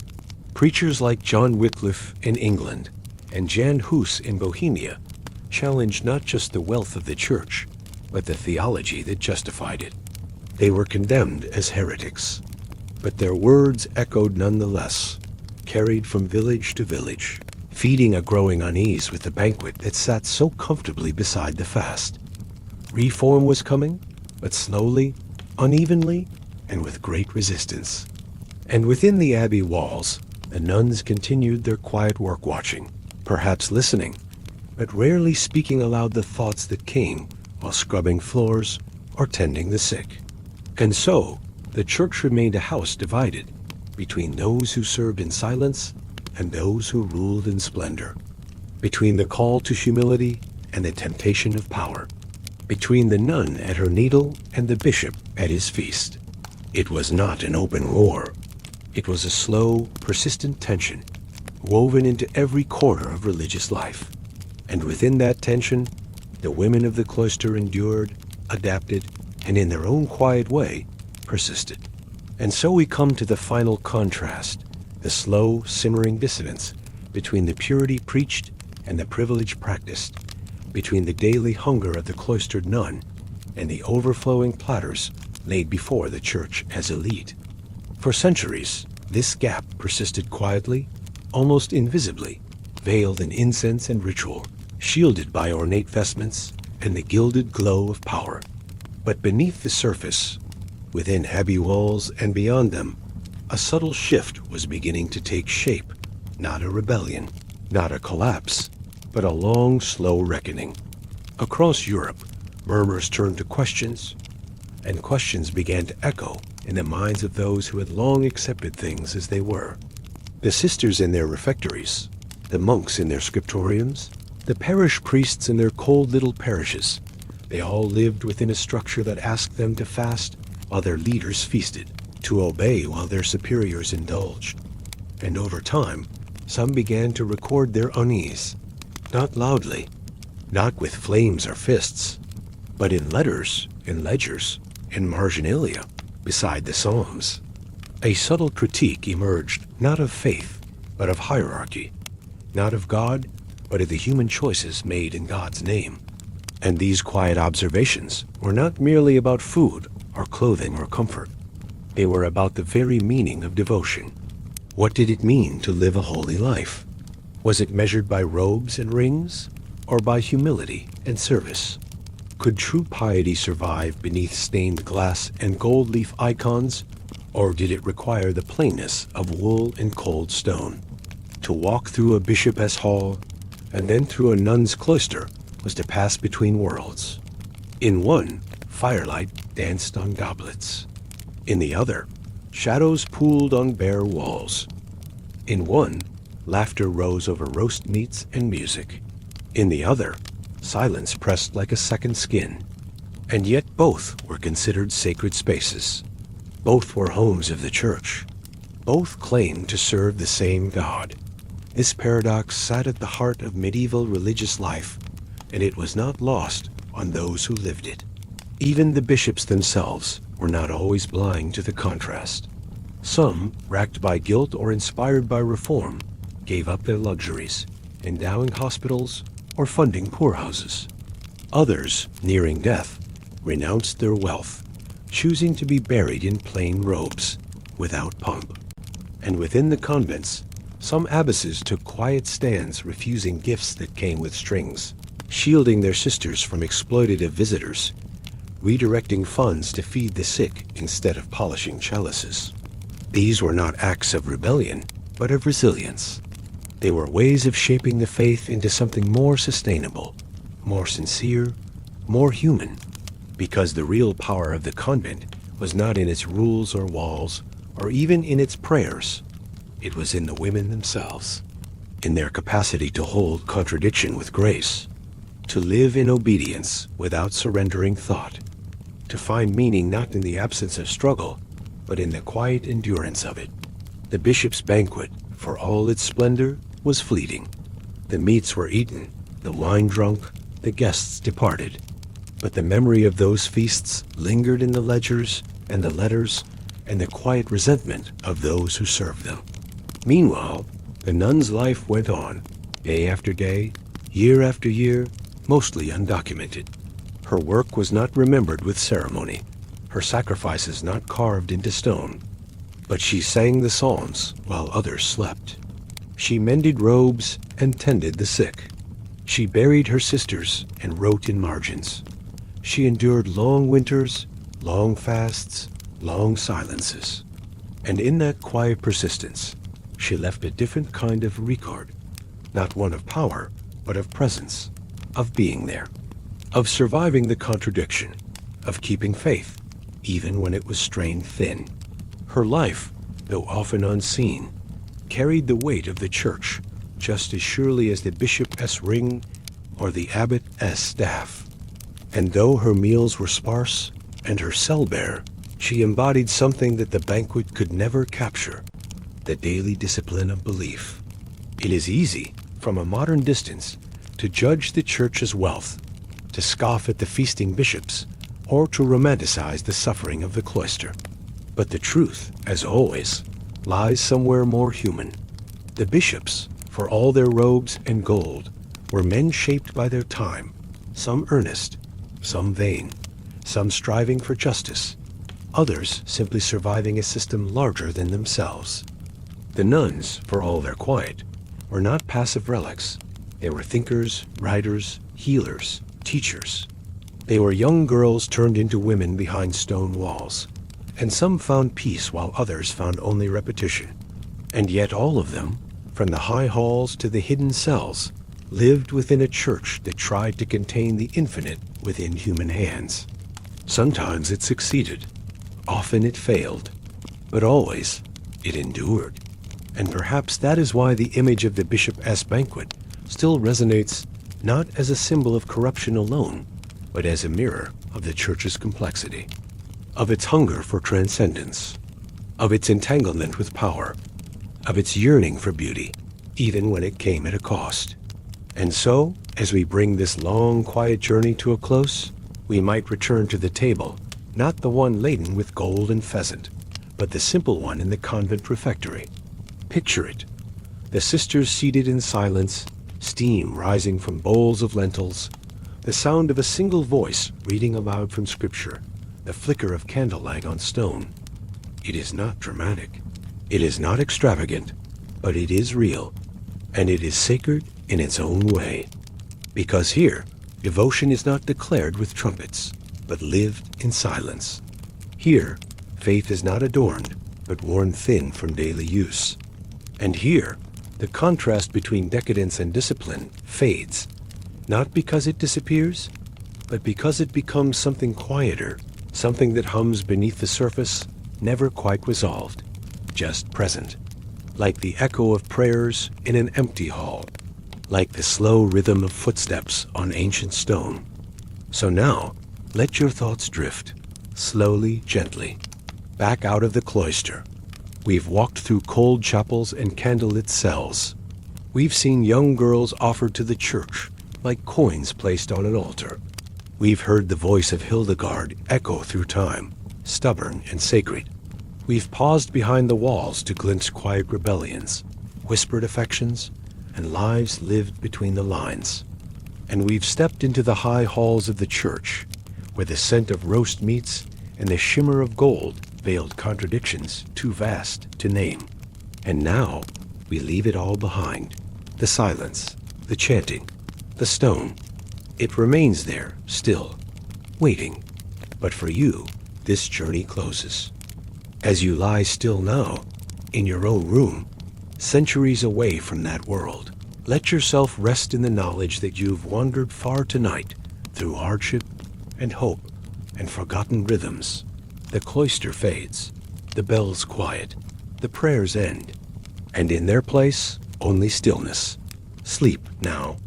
Preachers like John Wycliffe in England and Jan Hus in Bohemia challenged not just the wealth of the church, but the theology that justified it. They were condemned as heretics, but their words echoed nonetheless, carried from village to village, feeding a growing unease with the banquet that sat so comfortably beside the fast. Reform was coming, but slowly, unevenly, and with great resistance. And within the Abbey walls, the nuns continued their quiet work watching, perhaps listening, but rarely speaking aloud the thoughts that came while scrubbing floors or tending the sick. And so, the church remained a house divided between those who served in silence and those who ruled in splendor, between the call to humility and the temptation of power, between the nun at her needle and the bishop at his feast. It was not an open war. It was a slow, persistent tension, woven into every corner of religious life. And within that tension, the women of the cloister endured, adapted, and in their own quiet way, persisted. And so we come to the final contrast, the slow, simmering dissonance between the purity preached and the privilege practiced, between the daily hunger of the cloistered nun and the overflowing platters laid before the church as elite. For centuries, this gap persisted quietly, almost invisibly, veiled in incense and ritual, shielded by ornate vestments and the gilded glow of power. But beneath the surface, within Abbey walls and beyond them, a subtle shift was beginning to take shape, not a rebellion, not a collapse, but a long, slow reckoning. Across Europe, murmurs turned to questions, and questions began to echo in the minds of those who had long accepted things as they were. The sisters in their refectories, the monks in their scriptoriums, the parish priests in their cold little parishes, they all lived within a structure that asked them to fast while their leaders feasted, to obey while their superiors indulged. And over time, some began to record their unease, not loudly, not with flames or fists, but in letters, in ledgers, in marginalia, beside the Psalms. A subtle critique emerged not of faith, but of hierarchy, not of God, but of the human choices made in God's name. And these quiet observations were not merely about food or clothing or comfort. They were about the very meaning of devotion. What did it mean to live a holy life? Was it measured by robes and rings, or by humility and service? Could true piety survive beneath stained glass and gold leaf icons, or did it require the plainness of wool and cold stone? To walk through a bishopess hall, and then through a nun's cloister, was to pass between worlds. In one, firelight danced on goblets. In the other, shadows pooled on bare walls. In one, laughter rose over roast meats and music. In the other, silence pressed like a second skin. And yet both were considered sacred spaces. Both were homes of the church. Both claimed to serve the same God. This paradox sat at the heart of medieval religious life, and it was not lost on those who lived it. Even the bishops themselves were not always blind to the contrast. Some, racked by guilt or inspired by reform, gave up their luxuries, endowing hospitals or funding poorhouses. Others, nearing death, renounced their wealth, choosing to be buried in plain robes, without pomp. And within the convents, some abbesses took quiet stands refusing gifts that came with strings, shielding their sisters from exploitative visitors, redirecting funds to feed the sick instead of polishing chalices. These were not acts of rebellion, but of resilience. They were ways of shaping the faith into something more sustainable, more sincere, more human, because the real power of the convent was not in its rules or walls, or even in its prayers. It was in the women themselves, in their capacity to hold contradiction with grace, to live in obedience without surrendering thought, to find meaning not in the absence of struggle, but in the quiet endurance of it. The bishop's banquet, for all its splendor, was fleeting. The meats were eaten, the wine drunk, the guests departed. But the memory of those feasts lingered in the ledgers and the letters and the quiet resentment of those who served them. Meanwhile, the nun's life went on, day after day, year after year, mostly undocumented. Her work was not remembered with ceremony, her sacrifices not carved into stone. But she sang the psalms while others slept. She mended robes and tended the sick. She buried her sisters and wrote in margins. She endured long winters, long fasts, long silences. And in that quiet persistence, she left a different kind of record, not one of power, but of presence, of being there, of surviving the contradiction, of keeping faith, even when it was strained thin. Her life, though often unseen, carried the weight of the church just as surely as the bishop's ring or the abbot's staff. And though her meals were sparse and her cell bare, she embodied something that the banquet could never capture, the daily discipline of belief. It is easy, from a modern distance, to judge the church's wealth, to scoff at the feasting bishops, or to romanticize the suffering of the cloister. But the truth, as always, lies somewhere more human. The bishops, for all their robes and gold, were men shaped by their time, some earnest, some vain, some striving for justice, others simply surviving a system larger than themselves. The nuns, for all their quiet, were not passive relics. They were thinkers, writers, healers, teachers. They were young girls turned into women behind stone walls, and some found peace while others found only repetition. And yet all of them, from the high halls to the hidden cells, lived within a church that tried to contain the infinite within human hands. Sometimes it succeeded, often it failed, but always it endured. And perhaps that is why the image of the bishop's banquet still resonates not as a symbol of corruption alone, but as a mirror of the church's complexity, of its hunger for transcendence, of its entanglement with power, of its yearning for beauty, even when it came at a cost. And so, as we bring this long, quiet journey to a close, we might return to the table, not the one laden with gold and pheasant, but the simple one in the convent refectory. Picture it, the sisters seated in silence, steam rising from bowls of lentils, The sound of a single voice reading aloud from Scripture, the flicker of candlelight on stone. It is not dramatic. It is not extravagant, but it is real, and it is sacred in its own way. Because here, devotion is not declared with trumpets, but lived in silence. Here, faith is not adorned, but worn thin from daily use. And here, the contrast between decadence and discipline fades, not because it disappears, but because it becomes something quieter, something that hums beneath the surface, never quite resolved, just present, like the echo of prayers in an empty hall, like the slow rhythm of footsteps on ancient stone. So now, let your thoughts drift, slowly, gently, back out of the cloister. We've walked through cold chapels and candlelit cells. We've seen young girls offered to the church, like coins placed on an altar. We've heard the voice of Hildegard echo through time, stubborn and sacred. We've paused behind the walls to glimpse quiet rebellions, whispered affections, and lives lived between the lines. And we've stepped into the high halls of the church, where the scent of roast meats and the shimmer of gold veiled contradictions too vast to name. And now we leave it all behind. The silence, the chanting, the stone. It remains there, still, waiting. But for you, this journey closes. As you lie still now, in your own room, centuries away from that world, let yourself rest in the knowledge that you've wandered far tonight through hardship and hope and forgotten rhythms. The cloister fades, the bells quiet, the prayers end, and in their place, only stillness. Sleep now,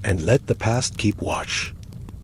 and let the past keep watch.